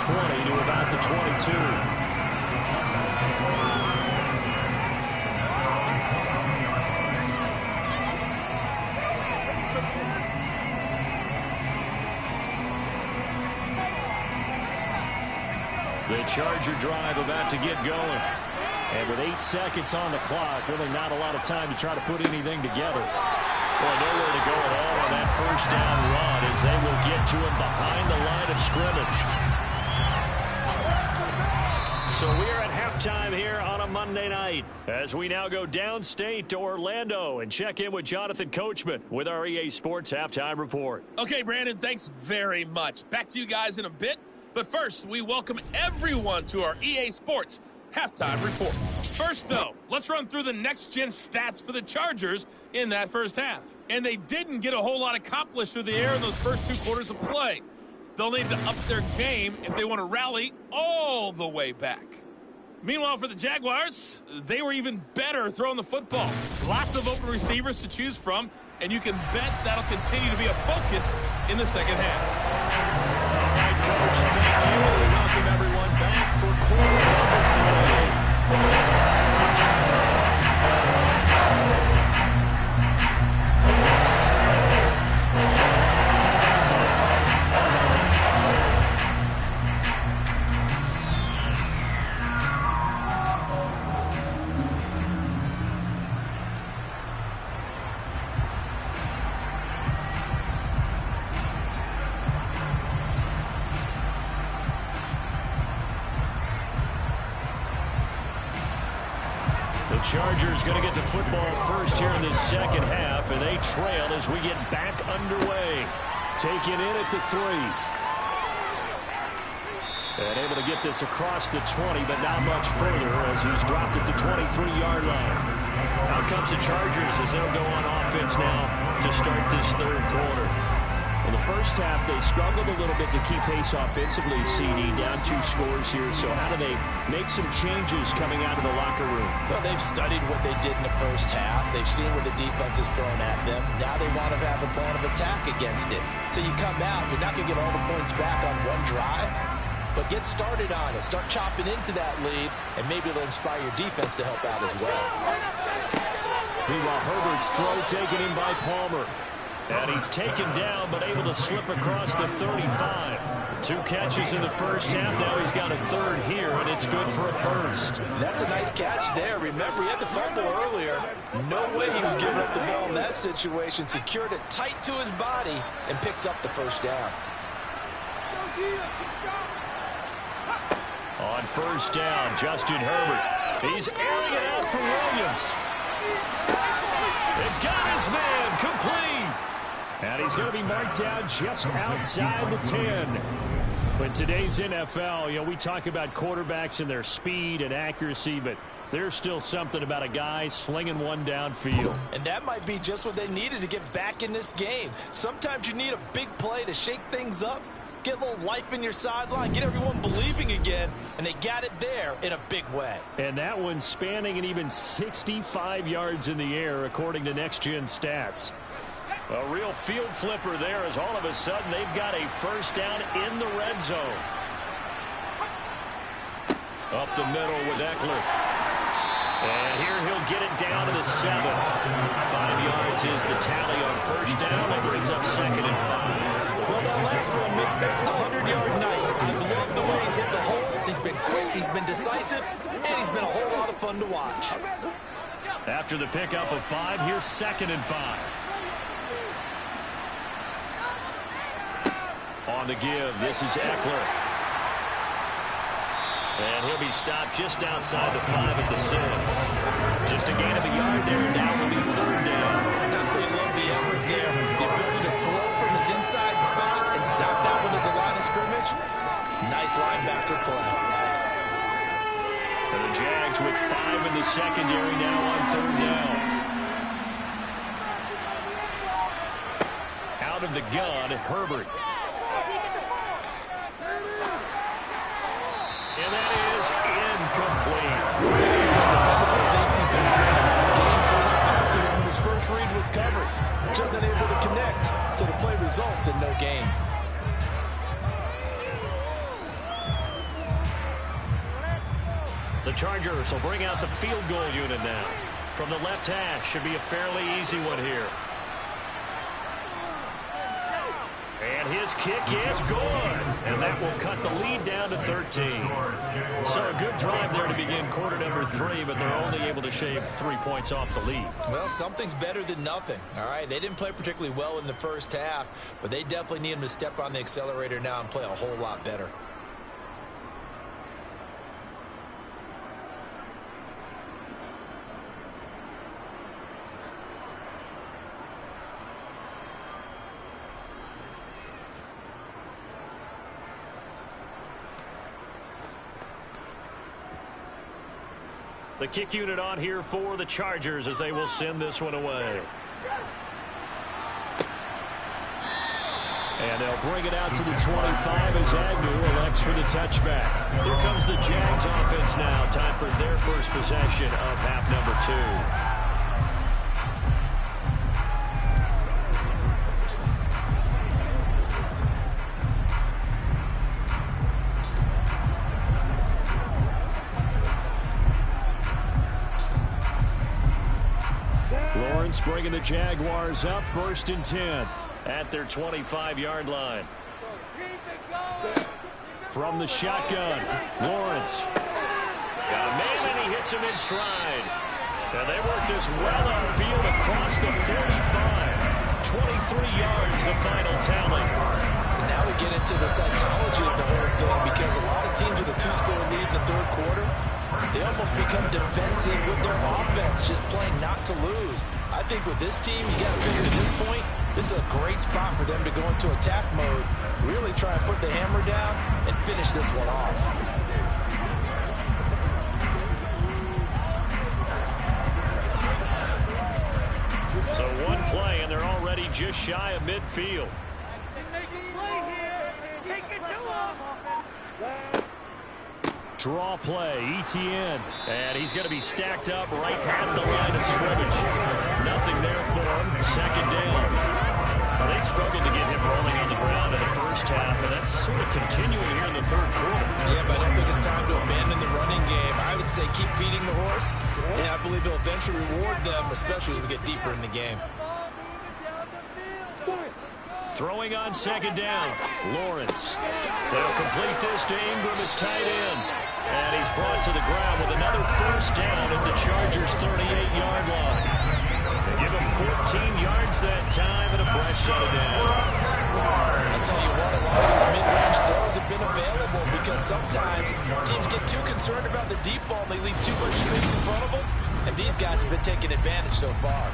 to about the 22. The Charger drive about to get going. And with 8 seconds on the clock, really not a lot of time to try to put anything together. Well, nowhere to go at all on that first down run as they will get to him behind the line of scrimmage. So we are at halftime here on a Monday night as we now go downstate to Orlando and check in with Jonathan Coachman with our EA Sports Halftime Report. Okay, Brandon, thanks very much. Back to you guys in a bit. But first, we welcome everyone to our EA Sports Halftime Report. First, though, let's run through the next-gen stats for the Chargers in that first half. And they didn't get a whole lot accomplished through the air in those first 2 quarters of play. They'll need to up their game if they want to rally all the way back. Meanwhile, for the Jaguars, they were even better throwing the football. Lots of open receivers to choose from, and you can bet that'll continue to be a focus in the second half. All right, Coach, thank you. We welcome everyone back for quarter number 3. Chargers going to get the football first here in the second half, and they trail as we get back underway. Taken in at the 3. And able to get this across the 20, but not much further as he's dropped it to 23-yard line. Out comes the Chargers as they'll go on offense now to start this third quarter. In the first half, they struggled a little bit to keep pace offensively, CD, down 2 scores here. So how do they make some changes coming out of the locker room? Well, they've studied what they did in the first half. They've seen what the defense is throwing at them. Now they want to have a plan of attack against it. So you come out, you're not going to get all the points back on one drive, but get started on it. Start chopping into that lead, and maybe it'll inspire your defense to help out as well. Meanwhile, Herbert's throw taken in by Palmer. And he's taken down, but able to slip across the 35. 2 catches in the first half. Now he's got a 3rd here, and it's good for a first. That's a nice catch there. Remember, he had the fumble earlier. No way he was giving up the ball in that situation. Secured it tight to his body and picks up the first down. On first down, Justin Herbert. He's airing it out for Williams. It got his man complete. And he's going to be marked down just outside the 10. But today's NFL, we talk about quarterbacks and their speed and accuracy, but there's still something about a guy slinging one downfield. And that might be just what they needed to get back in this game. Sometimes you need a big play to shake things up, get a little life in your sideline, get everyone believing again, and they got it there in a big way. And that one spanning an even 65 yards in the air, according to next-gen stats. A real field flipper there as all of a sudden they've got a first down in the red zone. Up the middle with Eckler. And here he'll get it down to the 7. 5 yards is the tally on first down. That brings up 2nd and 5. Well, that last one makes sense. The 100-yard night. I love the way he's hit the holes. He's been quick, he's been decisive, and he's been a whole lot of fun to watch. After the pickup of 5, here's 2nd and 5. On the give, this is Eckler. And he'll be stopped just outside the 5 at the 6. Just a gain of a yard there. Now will be 3rd down. Absolutely love the effort there. The ability to throw from his inside spot and stop that one at the line of scrimmage. Nice linebacker play. And the Jags with 5 in the secondary now on 3rd down. Out of the gun, Herbert. And that is incomplete. just unable to connect. So the play results in no gain. The Chargers will bring out the field goal unit now. From the left hash, should be a fairly easy one here. And his kick is good. And that will cut the lead down to 13. So a good drive there to begin quarter number 3, but they're only able to shave 3 points off the lead. Well, something's better than nothing, all right? They didn't play particularly well in the first half, but they definitely need them to step on the accelerator now and play a whole lot better. The kick unit on here for the Chargers as they will send this one away. And they'll bring it out to the 25 as Agnew elects for the touchback. Here comes the Jags offense now. Time for their first possession of half number 2. Bringing the Jaguars up 1st and 10 at their 25-yard line. From the shotgun, Lawrence. Got a man and he hits him in stride. And they work this well upfield across the 45. 23 yards, the final tally. And now we get into the psychology of the whole thing because a lot of teams with a 2-score lead in the third quarter, they almost become defensive with their offense, just playing not to lose. I think with this team, you got to figure at this point, this is a great spot for them to go into attack mode, really try and put the hammer down and finish this one off. So one play, and they're already just shy of midfield. Draw play, ETN, and he's going to be stacked up right at the line of scrimmage. Nothing there for him. 2nd down. Well, they struggled to get him rolling on the ground in the first half, and that's sort of continuing here in the third quarter. Yeah, but I don't think it's time to abandon the running game. I would say keep feeding the horse, and I believe he'll eventually reward them, especially as we get deeper in the game. Throwing on 2nd down, Lawrence. They'll complete this to Ingram as tight end. And he's brought to the ground with another 1st down at the Chargers' 38-yard line. They give him 14 yards that time and a fresh set of downs. I'll tell you what, a lot of those mid-range throws have been available because sometimes teams get too concerned about the deep ball and they leave too much space in front of them. And these guys have been taking advantage so far.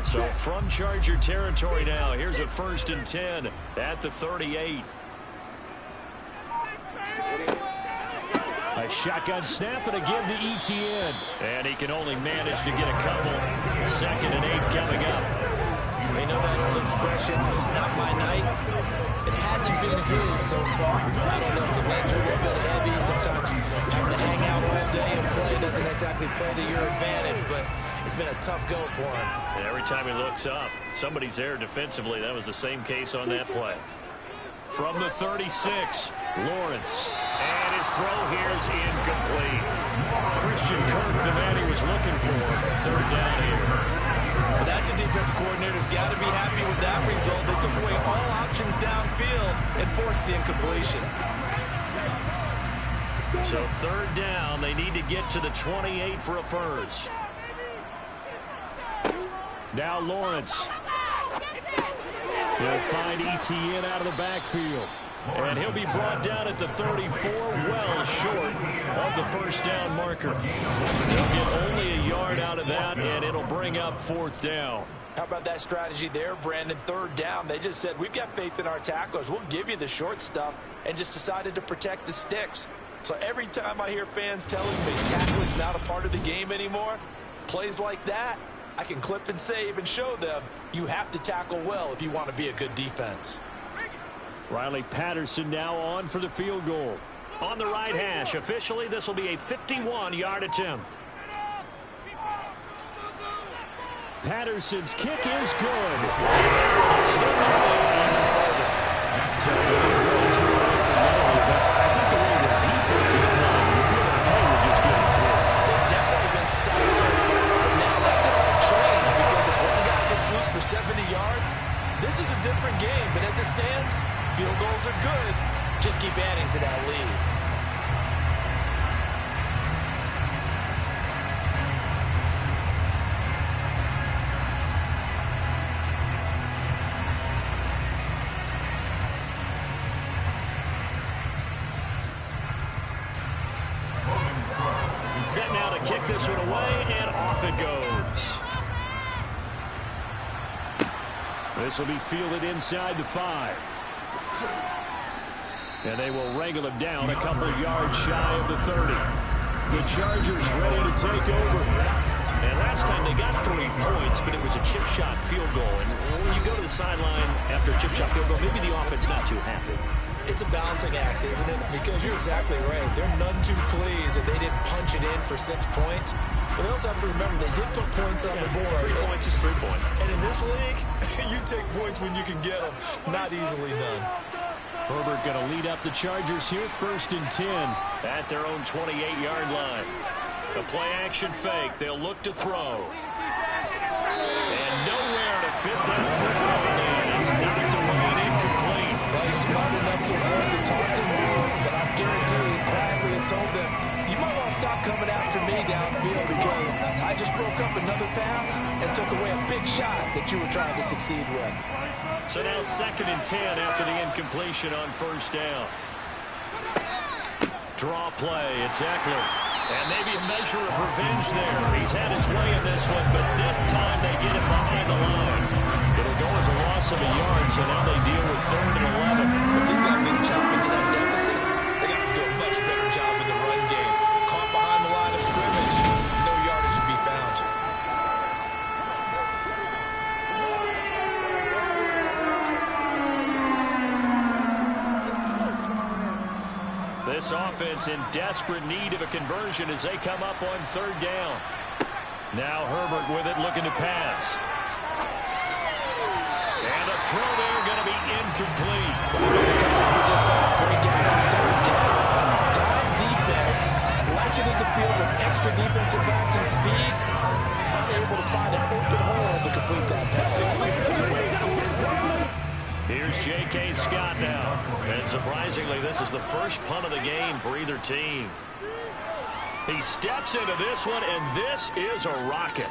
So from Charger territory now, here's a 1st and 10 at the 38. A shotgun snap and again to ETN. And he can only manage to get a couple. 2nd and 8 coming up. You know that old expression, it's not my night. It hasn't been his so far. I don't know if the legs are a little bit heavy. Sometimes having to hang out all day and play doesn't exactly play to your advantage, but it's been a tough go for him. And every time he looks up, somebody's there defensively. That was the same case on that play. From the 36, Lawrence. And his throw here is incomplete. Christian Kirk, the man he was looking for. 3rd down here. Well, that's a defensive coordinator's got to be happy with that result. They took away all options downfield and forced the incompletion. So 3rd down, they need to get to the 28 for a first. Now Lawrence. He'll find ETN out of the backfield. And he'll be brought down at the 34, well short of the 1st down marker. They'll get only a yard out of that, and it'll bring up 4th down. How about that strategy there, Brandon? 3rd down, they just said, we've got faith in our tacklers. We'll give you the short stuff, and just decided to protect the sticks. So every time I hear fans telling me tackling's not a part of the game anymore, plays like that, I can clip and save and show them you have to tackle well if you want to be a good defense. Riley Patterson now on for the field goal. on the right hash. Officially, this will be a 51-yard attempt. Patterson's kick is good. So I think the way the defense is playing, you feel like, hey, we're just getting through. They've definitely been stopped so far. Now that could all change because if one guy gets loose for 70 yards, this is a different game. But as it stands, field goals are good. Just keep adding to that lead. Set now to kick this one away, and off it goes. This will be fielded inside the 5. And they will wrangle him down a couple of yards shy of the 30. The Chargers ready to take over. And last time they got 3 points, but it was a chip shot field goal. And when you go to the sideline after a chip shot field goal, maybe the offense not too happy. It's a balancing act, isn't it? Because you're exactly right. They're none too pleased that they didn't punch it in for 6 points. But they also have to remember they did put points on the board. 3 points is 3 points. And in this league, you take points when you can get them. Not easily done. Herbert going to lead up the Chargers here, 1st and 10 at their own 28-yard line. The play-action fake. They'll look to throw. And nowhere to fit that football in. It's knocked away and incomplete. Well, he's smart enough to avoid the taunting move, but I guarantee he quietly has told them, you might want to stop coming after me downfield because I just broke up another pass and took away a big shot that you were trying to succeed with. So now 2nd and 10 after the incompletion on 1st down. Draw play. It's Eckler. And maybe a measure of revenge there. He's had his way in this one, but this time they get him behind the line. It'll go as a loss of a yard, so now they deal with 3rd and 11. If these guys get chopped into that deficit, they got to do a much better job in the run game. Caught behind the line of scrimmage, no yardage to be found. This offense in desperate need of a conversion as they come up on 3rd down. Now Herbert with it, looking to pass. And a throw there going to be incomplete. Dime defense, blanketed the field with extra defensive backs and speed, unable to find an open hole to complete that pass. Here's J.K. Scott now. And surprisingly, this is the first punt of the game for either team. He steps into this one, and this is a rocket.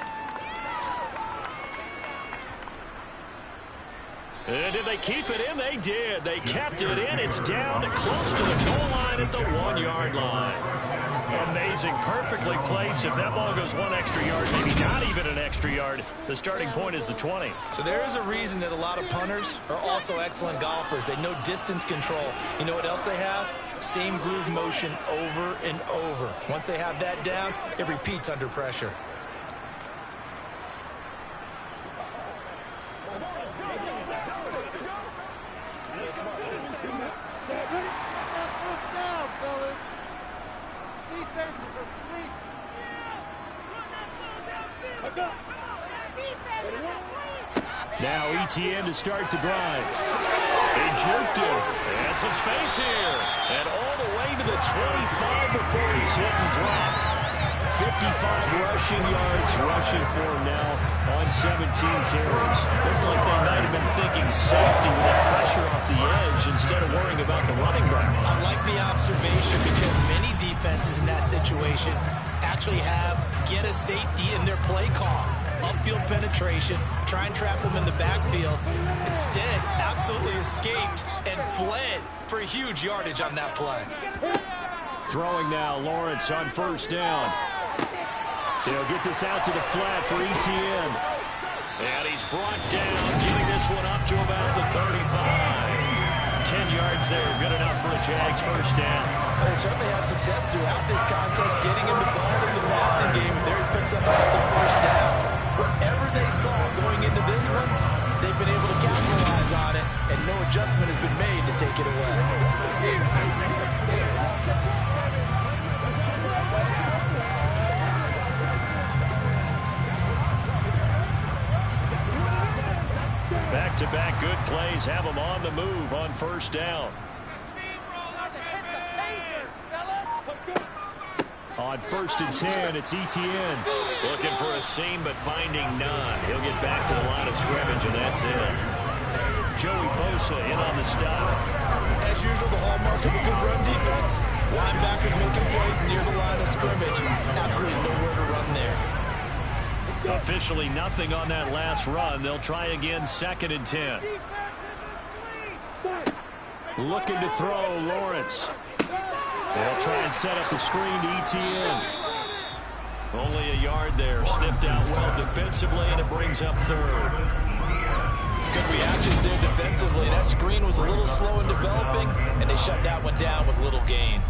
And did they keep it in? They did. They kept it in. It's down close to the goal line at the 1-yard line. Amazing. Perfectly placed. If that ball goes 1 extra yard, maybe not even an extra yard, the starting point is the 20. So there is a reason that a lot of punters are also excellent golfers. They know distance control. You know what else they have? Same groove motion over and over. Once they have that down, it repeats under pressure. Defense is asleep. Now ETN to start the drive. They jerked him. And some space here. And all the way to the 25 before he's hit and dropped. 55 rushing yards rushing for him now on 17 carries. Looked like they might have been thinking safety with that pressure off the edge instead of worrying about the running back. I like the observation because many defenses in that situation actually have get a safety in their play call. Upfield penetration, try and trap them in the backfield. Instead, absolutely escaped and fled for a huge yardage on that play. Throwing now, Lawrence on 1st down. They'll get this out to the flat for ETN. And he's brought down, getting this one up to about the 35. 10 yards there, good enough for a Jags 1st down. They certainly had success throughout this contest, getting him the ball in the passing game. There he picks up about the 1st down. Whatever they saw going into this one, they've been able to capitalize on it, and no adjustment has been made to take it away. Back-to-back good plays have them on the move on first down. On 1st and 10, it's Etienne. Looking for a seam, but finding none. He'll get back to the line of scrimmage, and that's it. Joey Bosa in on the stop. As usual, the hallmark of a good run defense. Linebackers making plays near the line of scrimmage. Absolutely nowhere to run there. Officially nothing on that last run. They'll try again, 2nd and 10. Looking to throw, Lawrence. They'll try and set up the screen to Etienne. Only a yard there. Sniffed out well defensively, and it brings up 3rd. Good reactions there defensively. That screen was a little slow in developing, and they shut that one down with little gain.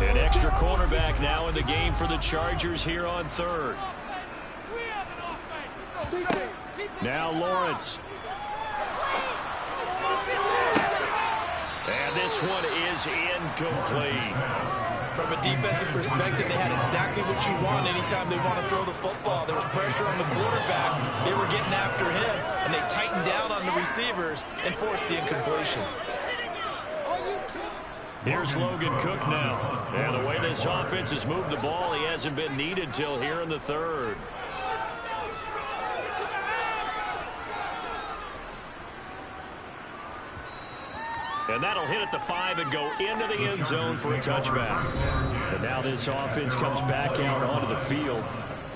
An extra cornerback now in the game for the Chargers here on 3rd. Now Lawrence. And this one is incomplete. From a defensive perspective, they had exactly what you want anytime they want to throw the football. There was pressure on the quarterback. They were getting after him, and they tightened down on the receivers and forced the incompletion. Here's Logan Cook now. And the way this offense has moved the ball, he hasn't been needed till here in the 3rd. And that'll hit at the 5 and go into the end zone for a touchback. And now this offense comes back out onto the field.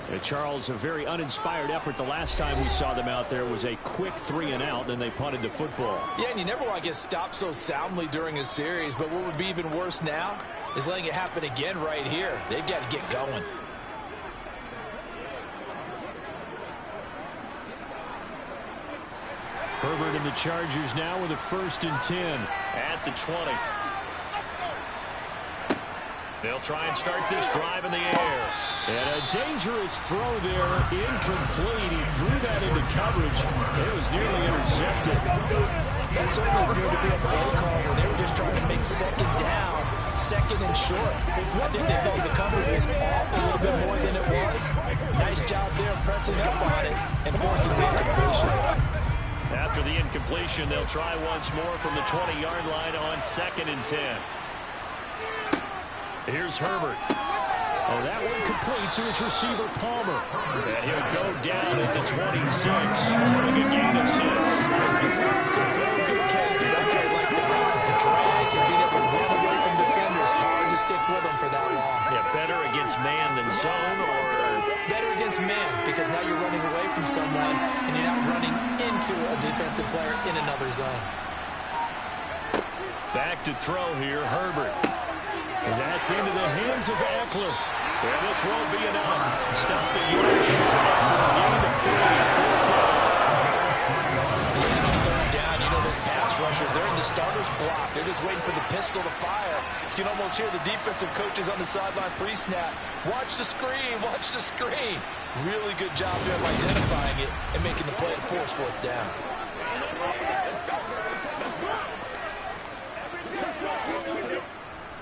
And Charles, a very uninspired effort. The last time we saw them out there was a quick 3 and out, and they punted the football. Yeah, and you never want to get stopped so soundly during a series, but what would be even worse now is letting it happen again right here. They've got to get going. Herbert and the Chargers now with a 1st and 10 at the 20. They'll try and start this drive in the air. And a dangerous throw there, incomplete. He threw that into coverage. It was nearly intercepted. That certainly appeared to be a play call where they were just trying to make 2nd down, 2nd and short. I think they thought the coverage was off a little bit more than it was. Nice job there pressing up on it and forcing the incompletion. After the incompletion, they'll try once more from the 20-yard line on 2nd and 10. Here's Herbert. Oh, that one complete to his receiver, Palmer. And he'll go down at the 26, following a gain of 6. Good catch. That guy like the drag and being able to run away from defenders. Hard to stick with them for that long. Yeah, better against man than zone, or better against man, because now you're running away from someone and you're not running into a defensive player in another zone. Back to throw here, Herbert. And that's into the hands of Eckler. And this won't be enough. Stop the yard shot after a gain of 3rd down. You know those pass rushers, they're in the starter's block. They're just waiting for the pistol to fire. You can almost hear the defensive coaches on the sideline pre-snap. Watch the screen, watch the screen. Really good job there of identifying it and making the play to force 4th down.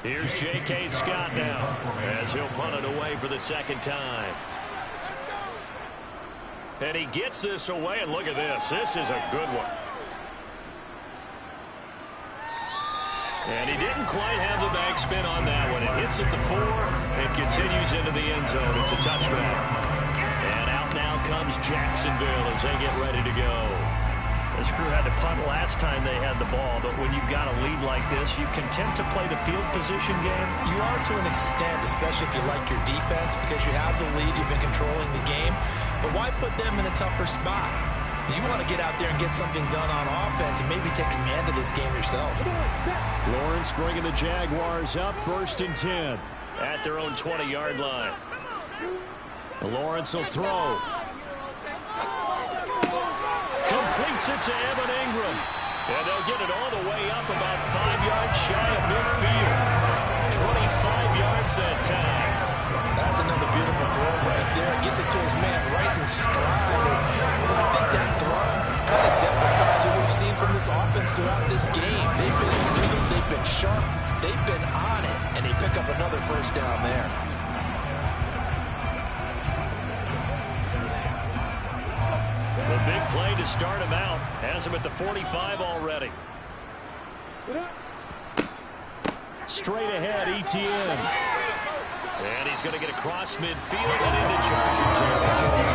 Here's J.K. Scott now as he'll punt it away for the 2nd time. And he gets this away, and look at this. This is a good one. And he didn't quite have the backspin on that one. It hits at the 4 and continues into the end zone. It's a touchback. And out now comes Jacksonville as they get ready to go. This crew had to punt last time they had the ball, but when you've got a lead like this, you content to play the field position game? You are to an extent, especially if you like your defense, because you have the lead, you've been controlling the game. But why put them in a tougher spot? You want to get out there and get something done on offense and maybe take command of this game yourself. Lawrence bringing the Jaguars up 1st and 10 at their own 20-yard line. Lawrence will throw. Completes it to Evan Ingram. And they'll get it all the way up about 5 yards shy of midfield. 25 yards that time. That's That's another beautiful throw right there. Gets it to his man right in stride. And I think that throw kind of exemplifies what we've seen from this offense throughout this game. They've been in rhythm, they've been sharp, they've been on it, and they pick up another first down there. The big play to start him out. Has him at the 45 already. Straight ahead, ETN. And he's going to get across midfield and into Charger territory.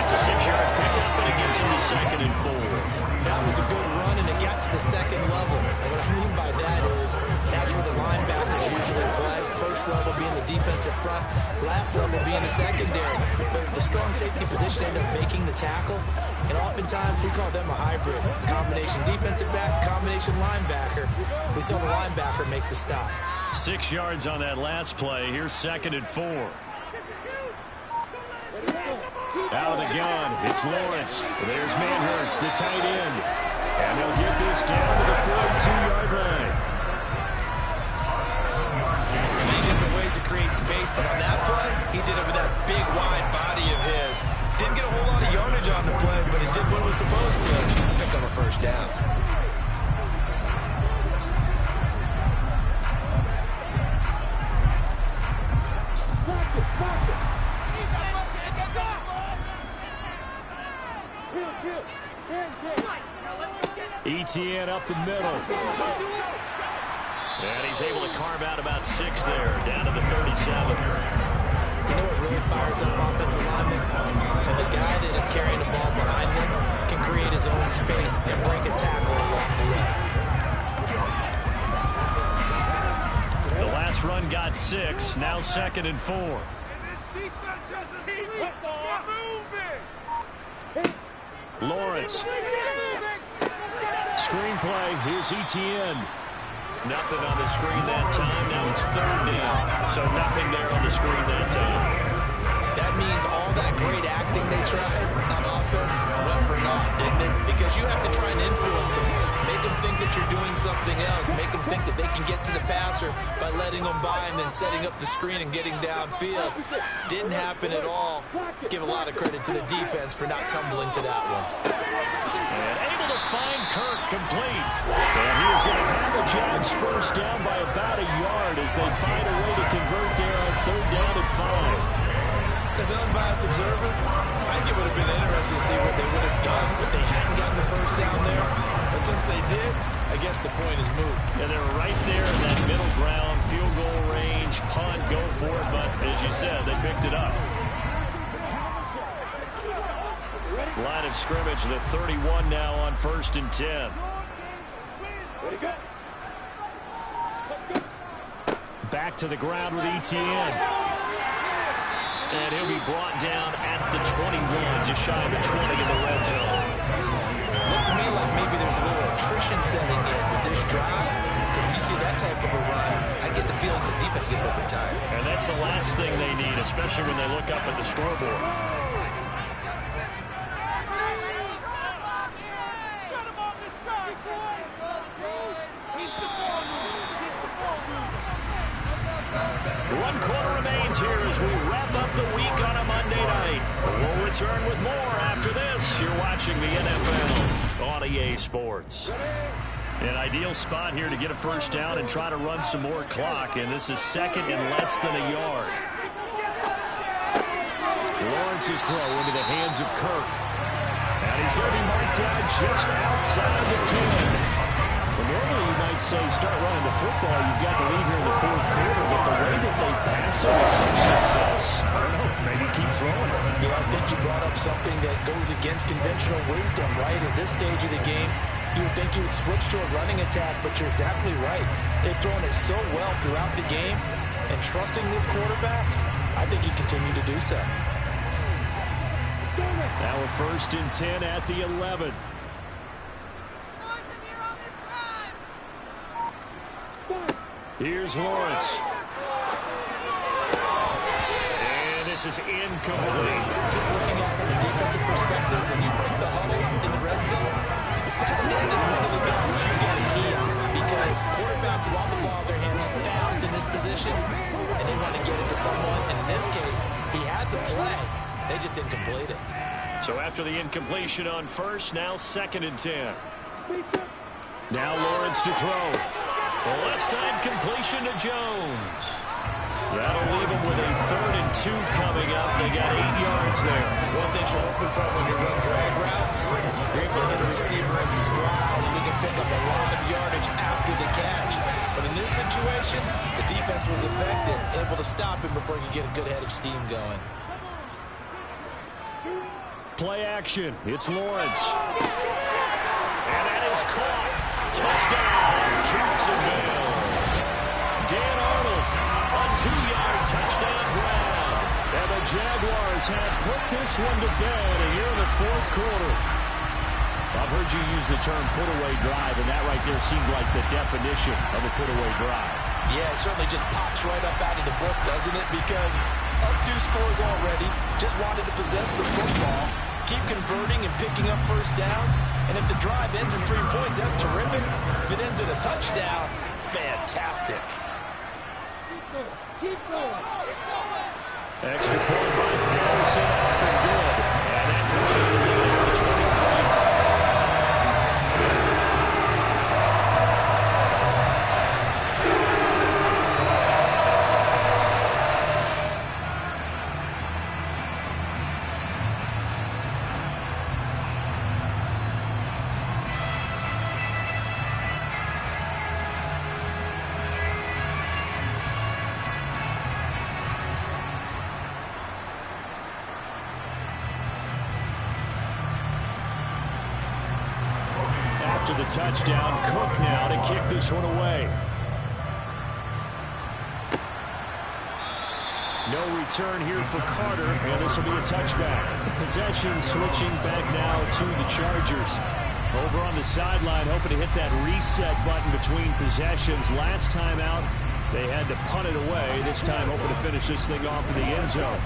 It's a 6-yard pickup, and it gets him to 2nd and 4. That was a good run, and it got to the second level. And what I mean by that is that's where the linebackers usually play. First level being the defensive front, last level being the secondary. But the strong safety position ended up making the tackle, and oftentimes we call them a hybrid. Combination defensive back, combination linebacker. We saw the linebacker make the stop. 6 yards on that last play. Here's 2nd and 4. Out of the gun, it's Lawrence. There's Manhurts, the tight end. And they'll get this down to the 42-yard line. Many different ways to create space, but on that play, he did it with that big, wide body of his. Didn't get a whole lot of yardage on the play, but it did what it was supposed to. Pick up a first down. ETN up the middle. And he's able to carve out about 6 there, down to the 37. You know what really fires up offensive linemen? And the guy that is carrying the ball behind them can create his own space and break a tackle along the way. The last run got 6, now 2nd and 4. Lawrence. Screenplay, here's ETN. Nothing on the screen that time. Now it's 3rd down. So nothing there on the screen that time. That means all that great acting they tried on offense went for naught, didn't it? Because you have to try and influence them. Make them think that you're doing something else. Make them think that they can get to the passer by letting them by and then setting up the screen and getting downfield. Didn't happen at all. Give a lot of credit to the defense for not tumbling to that one. And able to find Kirk complete. And he is going to have the Jags first down by about a yard as they find a way to convert there on 3rd down and 5. As an unbiased observer, I think it would have been interesting to see what they would have done if they hadn't gotten the first down there. But since they did, I guess the point is moot. And they're right there in that middle ground, field goal range, punt, go for it. But as you said, they picked it up. Line of scrimmage, the 31 now on 1st and 10. Back to the ground with ETN. And he'll be brought down at the 21, just shy of the 20 in the red zone. Looks to me like maybe there's a little attrition setting in with this drive. Because when you see that type of a run, I get the feeling the defense gets a little bit tired. And that's the last thing they need, especially when they look up at the scoreboard. One quarter remains here as we wrap up the week on a Monday night. We'll return with more after this. You're watching the NFL on EA Sports. An ideal spot here to get a first down and try to run some more clock, and this is 2nd and less than a yard. Lawrence's throw into the hands of Kirk. And he's going to be marked down just outside the 10. Well, normally you might say start running the football. You've got the lead here in the 4th quarter, but the way that they passed it with such success, I don't know, maybe keep throwing it. Yeah, I think you brought up something that goes against conventional wisdom, right? At this stage of the game, you would think you would switch to a running attack, but you're exactly right. They've thrown it so well throughout the game, and trusting this quarterback, I think you continue to do so. Now a 1st and 10 at the 11. Here's Lawrence. And this is incomplete. Just looking at it from a defensive perspective, when you break the huddle in the red zone, tight end is one of the guys you got to key on because quarterbacks want the ball in their hands fast in this position, and they want to get it to someone, and in this case, So after the incompletion on first, now 2nd and 10. Now Lawrence to throw. The left side completion to Jones. That'll leave him with a 3rd and 2 coming up. They got 8 yards there. One thing you're hoping for when you run drag routes, you're able to hit a receiver in stride, and he can pick up a lot of yardage after the catch. But in this situation, the defense was effective, able to stop him before he could get a good head of steam going. Play action. It's Lawrence. And that is caught. Touchdown, Jacksonville. Dan Arnold, a 2-yard touchdown grab. And the Jaguars have put this one to bed here in the 4th quarter. I've heard you use the term put-away drive, and that right there seemed like the definition of a put-away drive. Yeah, it certainly just pops right up out of the book, doesn't it? Because up 2 scores already, just wanted to possess the football, keep converting and picking up first downs. And if the drive ends in 3 points, that's terrific. If it ends in a touchdown, fantastic. Keep going. Extra point by Patterson, up and good. And that pushes the lead up to 23. After the touchdown, Cook now to kick this one away. No return here for Carter, and this will be a touchback. Possession switching back now to the Chargers. Over on the sideline, hoping to hit that reset button between possessions. Last time out, they had to punt it away. This time, hoping to finish this thing off in the end zone.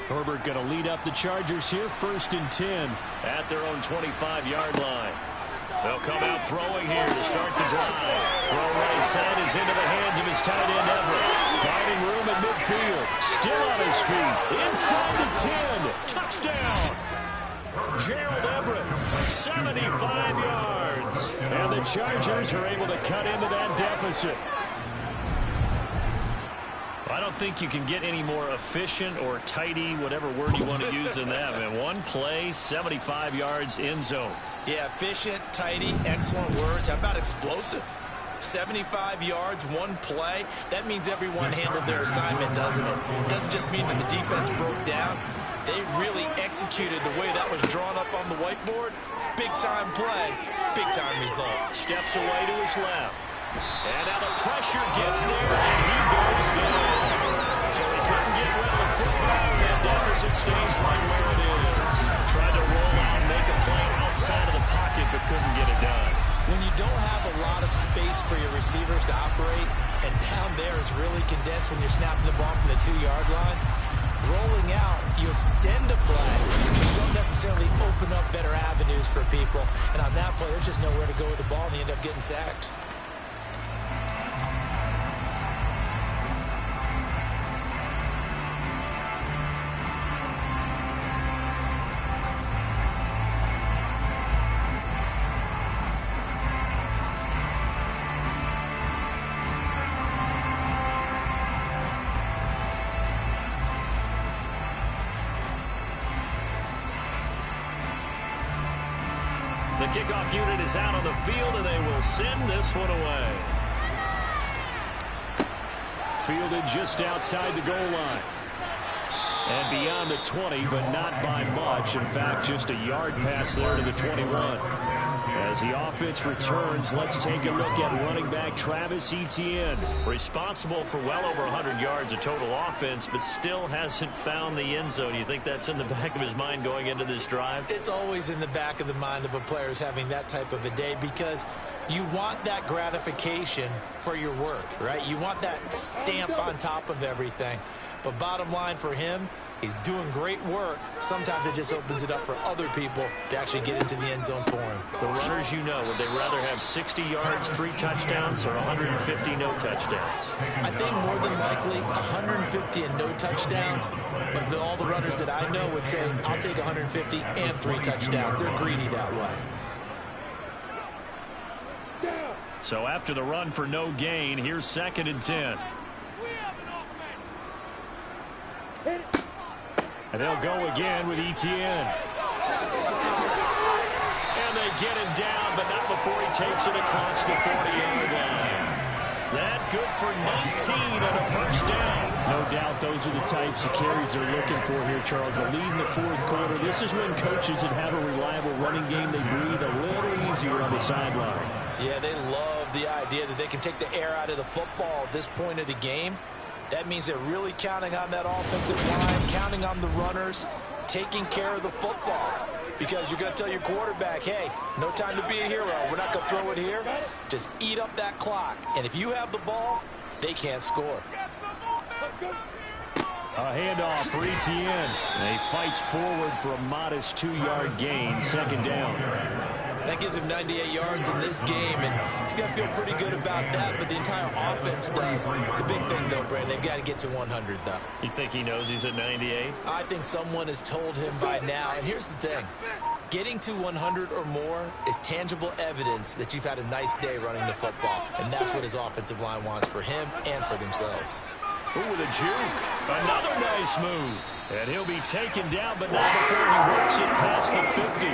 Herbert going to lead up the Chargers here, 1st and 10 at their own 25-yard line. They'll come out throwing here to start the drive. Throw right side is into the hands of his tight end Everett. Finding room at midfield. Still on his feet. Inside the 10. Touchdown. Gerald Everett, 75 yards. And the Chargers are able to cut into that deficit. I don't think you can get any more efficient or tidy, whatever word you want to use in that. Man, one play, 75 yards, end zone. Yeah, efficient, tidy, excellent words. How about explosive? 75 yards, one play. That means everyone handled their assignment, doesn't it? It doesn't just mean that the defense broke down. They really executed the way that was drawn up on the whiteboard. Big-time play, big-time result. Steps away to his left. And now the pressure gets there, and he goes down. So he couldn't get rid of the football, and that deficit stays right where it is. Tried to roll out and make a play outside of the pocket, but couldn't get it done. When you don't have a lot of space for your receivers to operate, and down there is really condensed when you're snapping the ball from the 2-yard line, rolling out, you extend the play, but you don't necessarily open up better avenues for people. And on that play, there's just nowhere to go with the ball, and you end up getting sacked. The kickoff unit is out on the field, and they will send this one away. Fielded just outside the goal line. And beyond the 20, but not by much. In fact, just a yard pass there to the 21. As the offense returns, let's take a look at running back Travis Etienne. Responsible for well over 100 yards of total offense, but still hasn't found the end zone. You think that's in the back of his mind going into this drive? It's always in the back of the mind of a player who's having that type of a day, because you want that gratification for your work, right? You want that stamp on top of everything. But bottom line for him, He's doing great work. Sometimes it just opens it up for other people to actually get into the end zone for him. The runners, you know, would they rather have 60 yards, 3 touchdowns, or 150 no touchdowns? I think more than likely 150 and no touchdowns, but all the runners that I know would say, I'll take 150 and 3 touchdowns. They're greedy that way. So after the run for no gain, here's 2nd and 10. And they'll go again with Etienne. And they get him down, but not before he takes it across the 40-yard line. That good for 19 and a first down. No doubt those are the types of carries they're looking for here, Charles. The lead in the 4th quarter. This is when coaches that have a reliable running game, they breathe a little easier on the sideline. Yeah, they love the idea that they can take the air out of the football at this point of the game. That means they're really counting on that offensive line, counting on the runners, taking care of the football. Because you're going to tell your quarterback, hey, no time to be a hero. We're not going to throw it here. Just eat up that clock. And if you have the ball, they can't score. A handoff for Etienne. And he fights forward for a modest 2-yard gain, 2nd down. That gives him 98 yards in this game, and he's going to feel pretty good about that, but the entire offense does. The big thing, though, Brandon, they've got to get to 100, though. You think he knows he's at 98? I think someone has told him by now, and here's the thing. Getting to 100 or more is tangible evidence that you've had a nice day running the football, and that's what his offensive line wants for him and for themselves. Ooh, with a juke. Another nice move. And he'll be taken down, but not before he works it past the 50.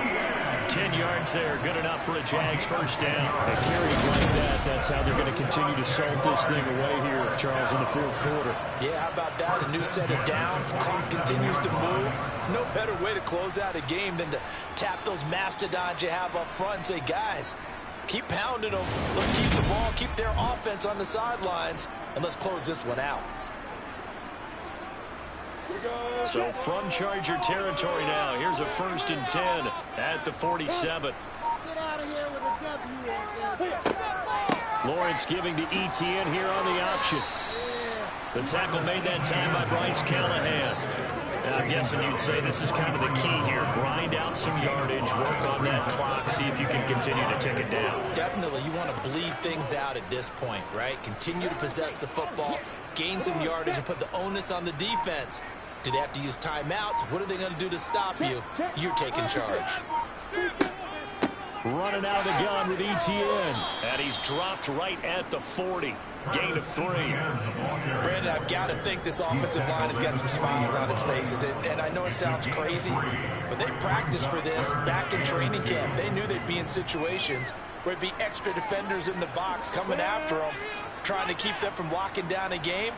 10 yards there, good enough for a Jags first down. And carries like that, that's how they're going to continue to salt this thing away here, Charles, in the 4th quarter. Yeah, how about that? A new set of downs. Clock continues to move. No better way to close out a game than to tap those mastodons you have up front and say, guys, keep pounding them. Let's keep the ball, keep their offense on the sidelines, and let's close this one out. So from Charger territory now, here's a 1st and 10 at the 47. Get out of here with a W. Lawrence giving to Etienne here on the option. The tackle made that time by Bryce Callahan. And I'm guessing you'd say this is kind of the key here. Grind out some yardage, work on that clock, see if you can continue to tick it down. Definitely, you want to bleed things out at this point, right? Continue to possess the football, gain some yardage, and put the onus on the defense. Do they have to use timeouts? What are they going to do to stop you? You're taking charge. Running out of the gun with Etienne. And he's dropped right at the 40. Gain of 3. Brandon, I've got to think this offensive line has got some smiles on its faces. And I know it sounds crazy, but they practiced for this back in training camp. They knew they'd be in situations where it'd be extra defenders in the box coming after them, trying to keep them from locking down a game.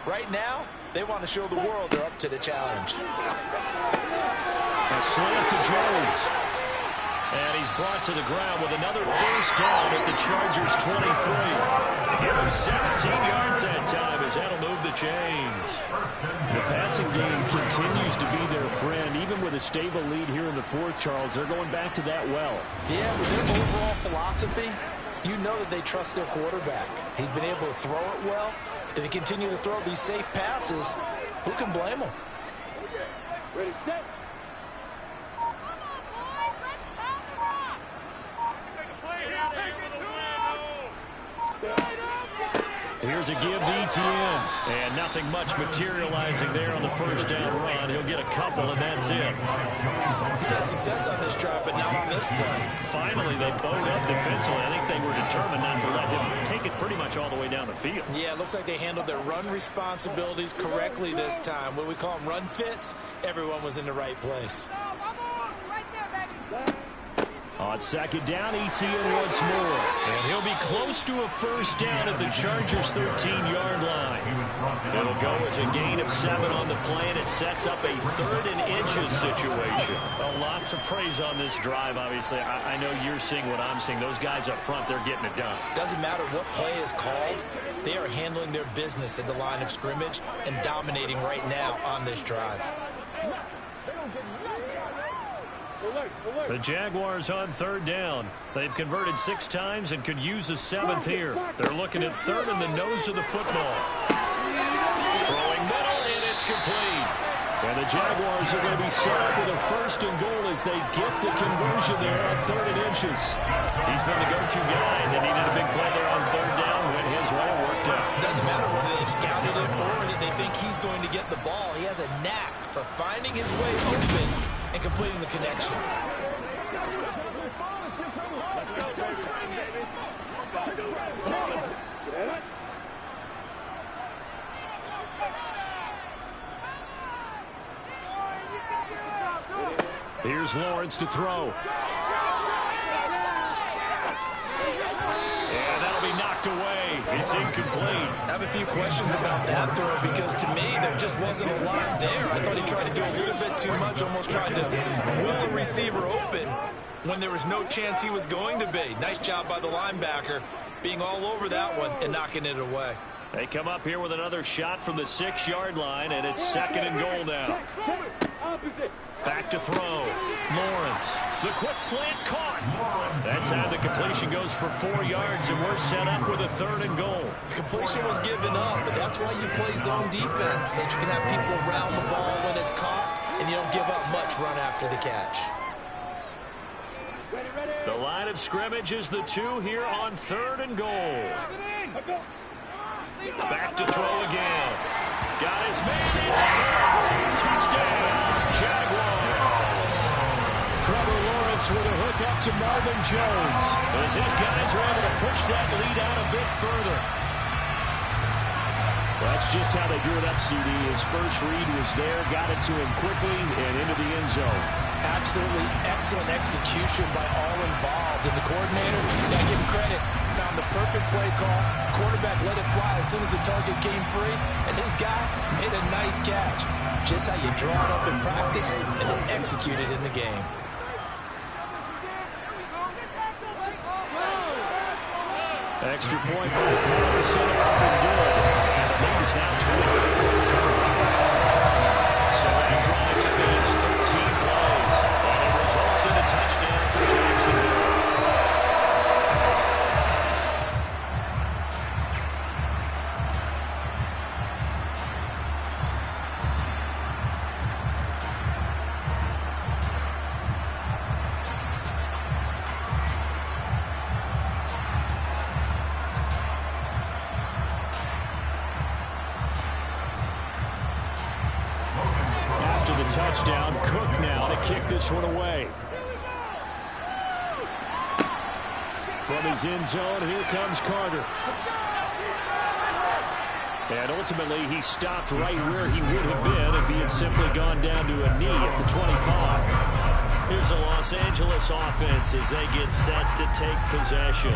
Right now, they want to show the world they're up to the challenge. A slant to Jones. And he's brought to the ground with another first down at the Chargers' 23. Give him 17 yards that time as that'll move the chains. The passing game continues to be their friend. Even with a stable lead here in the 4th, Charles, they're going back to that well. Yeah, with their overall philosophy, you know that they trust their quarterback. He's been able to throw it well. If they continue to throw these safe passes, who can blame them? Ready, set. Here's a give to Etienne. And nothing much materializing there on the first down run. He'll get a couple, and that's it. He's had success on this drive, but not on this play. Finally, they bowed up defensively. I think they were determined not to let him take it pretty much all the way down the field. Yeah, it looks like they handled their run responsibilities correctly this time. What we call them run fits, everyone was in the right place. Right there, baby. On 2nd down, Etienne once more. And he'll be close to a first down at the Chargers' 13-yard line. It'll go as a gain of 7 on the play, and it sets up a 3rd and inches situation. Well, lots of praise on this drive, obviously. I know you're seeing what I'm seeing. Those guys up front, they're getting it done. Doesn't matter what play is called. They are handling their business at the line of scrimmage and dominating right now on this drive. The Jaguars on 3rd down. They've converted 6 times and could use a 7th here. They're looking at 3rd in the nose of the football. Throwing middle, and it's complete. And the Jaguars are going to be set up with a 1st and goal as they get the conversion there on 3rd and inches. He's been the go-to guy, and they needed a big play there on 3rd down. Went his way, worked out. Doesn't matter whether they scouted it or that they think he's going to get the ball. He has a knack for finding his way open and completing the connection. Here's Lawrence to throw. And that'll be knocked away. It's incomplete. I have a few questions about that throw because to me there just wasn't a lot there. I thought he tried to do a little bit too much, almost tried to will a receiver open when there was no chance he was going to be. Nice job by the linebacker being all over that one and knocking it away. They come up here with another shot from the 6-yard line, and it's 2nd and goal now. Back to throw. Lawrence. The quick slant caught. That time the completion goes for 4 yards, and we're set up with a 3rd and goal. The completion was given up, but that's why you play zone defense, so that you can have people around the ball when it's caught, and you don't give up much run after the catch. The line of scrimmage is the 2 here on 3rd and goal. Back to throw again. Got his man. It's caught. Touchdown, Jaguars. Trevor Lawrence with a hook up to Marvin Jones. As his guys are able to push that lead out a bit further. That's just how they drew it up, CD. His first read was there, got it to him quickly, and into the end zone. Absolutely excellent execution by all involved. And the coordinator, gotta give him credit, found the perfect play call. Quarterback let it fly as soon as the target came free, and his guy made a nice catch. Just how you draw it up in practice and then execute it in the game. Extra point by Patterson up and good. And the lead is now 24. So that drive spans 13 plays, and it results in a touchdown for Jacksonville. Touchdown, Cook now to kick this one away. From his end zone, here comes Carter. And ultimately, he stopped right where he would have been if he had simply gone down to a knee at the 25. Here's the Los Angeles offense as they get set to take possession.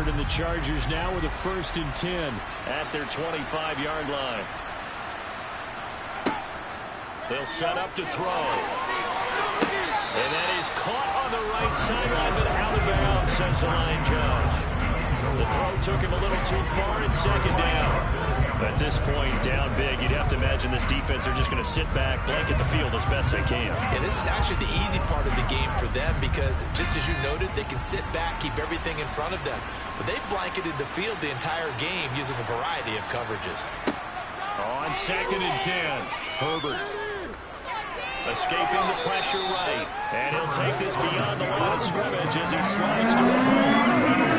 And the Chargers now with a 1st and 10 at their 25-yard line. They'll set up to throw. And that is caught on the right sideline, but out of bounds, says the line judge. The throw took him a little too far in 2nd down. At this point, down big, you'd have to imagine this defense are just going to sit back, blanket the field as best they can. Yeah, this is actually the easy part of the game for them because, just as you noted, they can sit back, keep everything in front of them. But they've blanketed the field the entire game using a variety of coverages. On 2nd and 10, Herbert. Escaping the pressure right. And he'll take this beyond the line of scrimmage as he slides to the hole.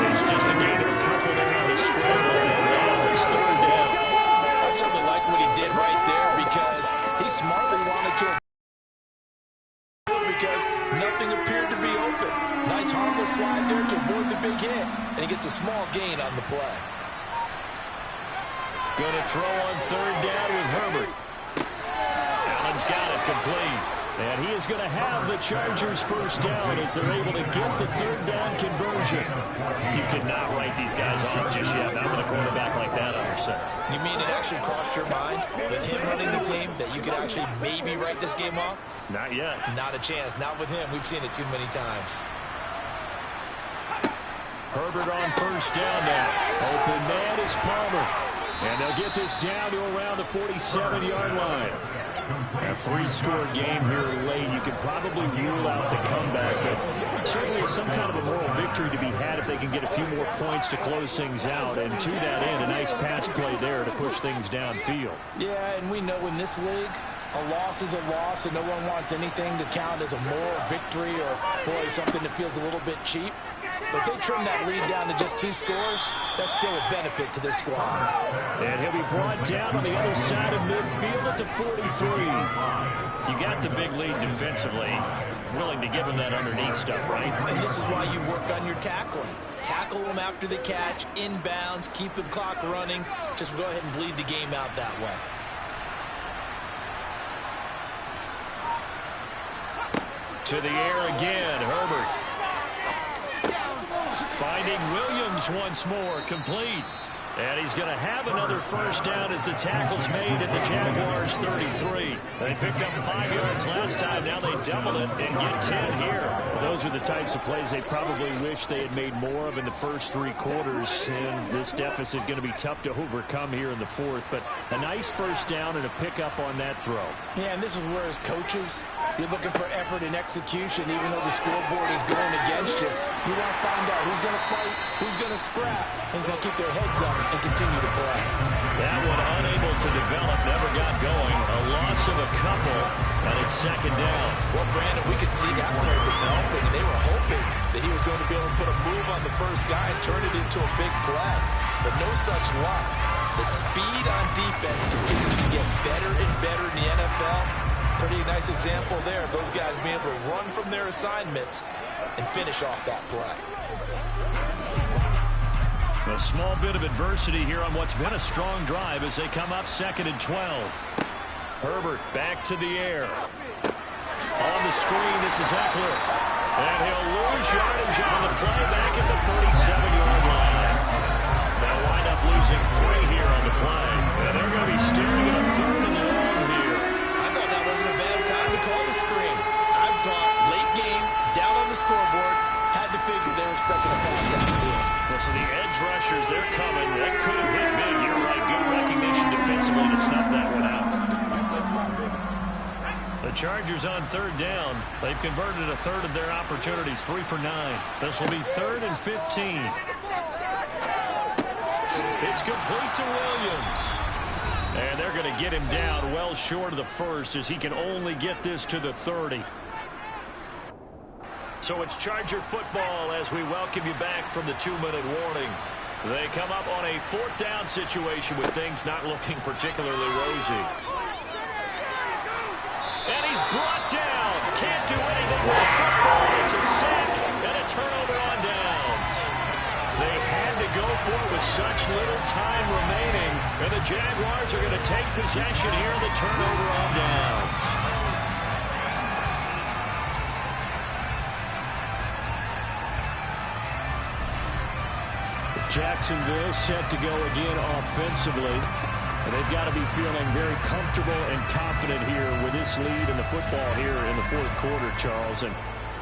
It's just a gain of a couple there on the scramble. Now it's 3rd down. I certainly like what he did right there because he smartly wanted to because nothing appeared to be open. Nice harmless slide there to avoid the big hit, and he gets a small gain on the play. Going to throw on 3rd down with Herbert. Allen's got it complete. And he is going to have the Chargers 1st down as they're able to get the 3rd down conversion. You cannot write these guys off just yet. Not with a quarterback like that under center. You mean it actually crossed your mind with him running the team that you could actually maybe write this game off? Not yet. Not a chance. Not with him. We've seen it too many times. Herbert on 1st down now. Open man is Palmer. And they'll get this down to around the 47-yard line. A 3-score game here late. You could probably rule out the comeback, but certainly some kind of a moral victory to be had if they can get a few more points to close things out. And to that end, a nice pass play there to push things downfield. Yeah, and we know in this league, a loss is a loss, and no one wants anything to count as a moral victory or, boy, something that feels a little bit cheap. But if they trim that lead down to just 2 scores, that's still a benefit to this squad. And he'll be brought down on the other side of midfield at the 43. You got the big lead defensively. Willing to give him that underneath stuff, right? And this is why you work on your tackling. Tackle them after the catch, inbounds, keep the clock running. Just go ahead and bleed the game out that way. To the air again, Herbert. Finding Williams once more, complete. And he's going to have another first down as the tackle's made at the Jaguars 33. They picked up 5 yards last time. Now they double it and get 10 here. Those are the types of plays they probably wish they had made more of in the first 3 quarters. And this deficit going to be tough to overcome here in the 4th. But a nice first down and a pickup on that throw. Yeah, and this is where as coaches, you're looking for effort and execution, even though the scoreboard is going against you. You want to find out who's going to fight, who's going to scrap, who's going to keep their heads up and continue to play. That one unable to develop, never got going. A loss of a couple, and it's 2nd down. Well, Brandon, we could see that play developing, and they were hoping that he was going to be able to put a move on the first guy and turn it into a big play. But no such luck. The speed on defense continues to get better and better in the NFL. Pretty nice example there. Those guys being able to run from their assignments and finish off that play. A small bit of adversity here on what's been a strong drive as they come up 2nd and 12. Herbert back to the air. On the screen, this is Eckler. And he'll lose yardage on the play back at the 37-yard line. They'll wind up losing 3 here on the play. And they're going to be staring at a 3rd and long here. I thought that wasn't a bad time to call the screen. I thought late game, down on the scoreboard, had to figure they were expecting a pass downfield. So the edge rushers, they're coming. That could have hit big. You're right. Good recognition defensively to snuff that one out. The Chargers on 3rd down. They've converted a 1/3 of their opportunities, 3 for 9. This will be 3rd and 15. It's complete to Williams. And they're going to get him down well short of the 1st as he can only get this to the 30. So it's Charger football as we welcome you back from the 2-minute warning. They come up on a 4th down situation with things not looking particularly rosy. And he's brought down. Can't do anything with the football. It's a sack and a turnover on downs. They had to go for it with such little time remaining. And the Jaguars are going to take possession here in the turnover on downs. Jacksonville set to go again offensively. And they've got to be feeling very comfortable and confident here with this lead in the football here in the 4th quarter, Charles. And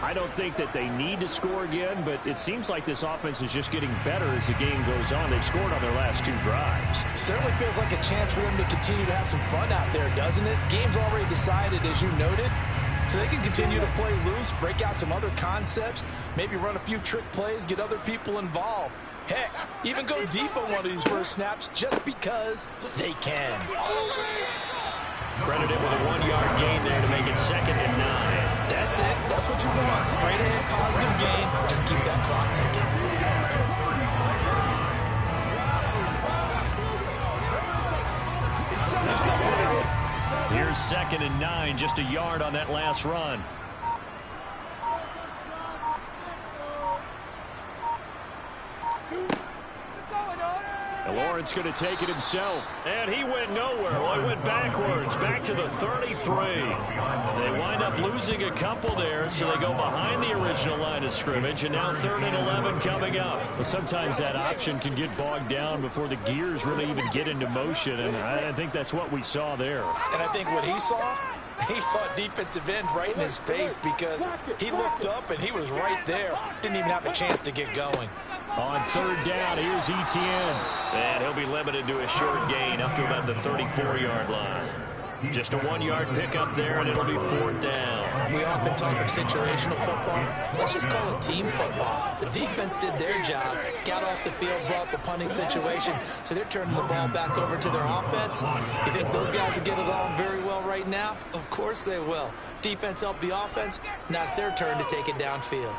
I don't think that they need to score again, but it seems like this offense is just getting better as the game goes on. They've scored on their last 2 drives. Certainly feels like a chance for them to continue to have some fun out there, doesn't it? Game's already decided, as you noted. So they can continue to play loose, break out some other concepts, maybe run a few trick plays, get other people involved. Heck, even go deep on one of these first snaps just because they can. Credited with a 1-yard gain there to make it 2nd and 9. That's it. That's what you want. Straight ahead positive gain. Just keep that clock ticking. Here's 2nd and 9, just a yard on that last run. And Lawrence going to take it himself. And he went nowhere. Well, he went backwards, back to the 33. They wind up losing a couple there, so they go behind the original line of scrimmage, and now 3rd and 11 coming up. Well, sometimes that option can get bogged down before the gears really even get into motion, and I think that's what we saw there. And I think what he saw defensive end right in his face because he looked up and he was right there. Didn't even have a chance to get going. On third down, here's Etienne. And he'll be limited to a short gain up to about the 34-yard line. Just a 1-yard pickup there, and it'll be fourth down. We often talk of situational football. Let's just call it team football. The defense did their job, got off the field, brought the punting situation, so they're turning the ball back over to their offense. You think those guys will get along very well right now? Of course they will. Defense helped the offense. Now it's their turn to take it downfield.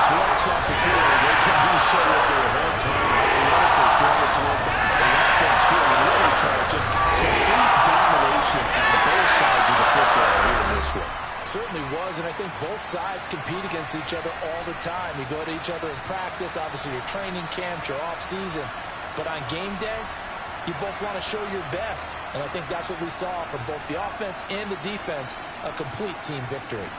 Walks off the field. They can do so with their heads high. What a performance with the offense, too. I mean, really, Charles, just complete domination on both sides of the football here in this one. Certainly was, and I think both sides compete against each other all the time. You go to each other in practice, obviously your training camps, your off-season. But on game day, you both want to show your best. And I think that's what we saw from both the offense and the defense, a complete team victory.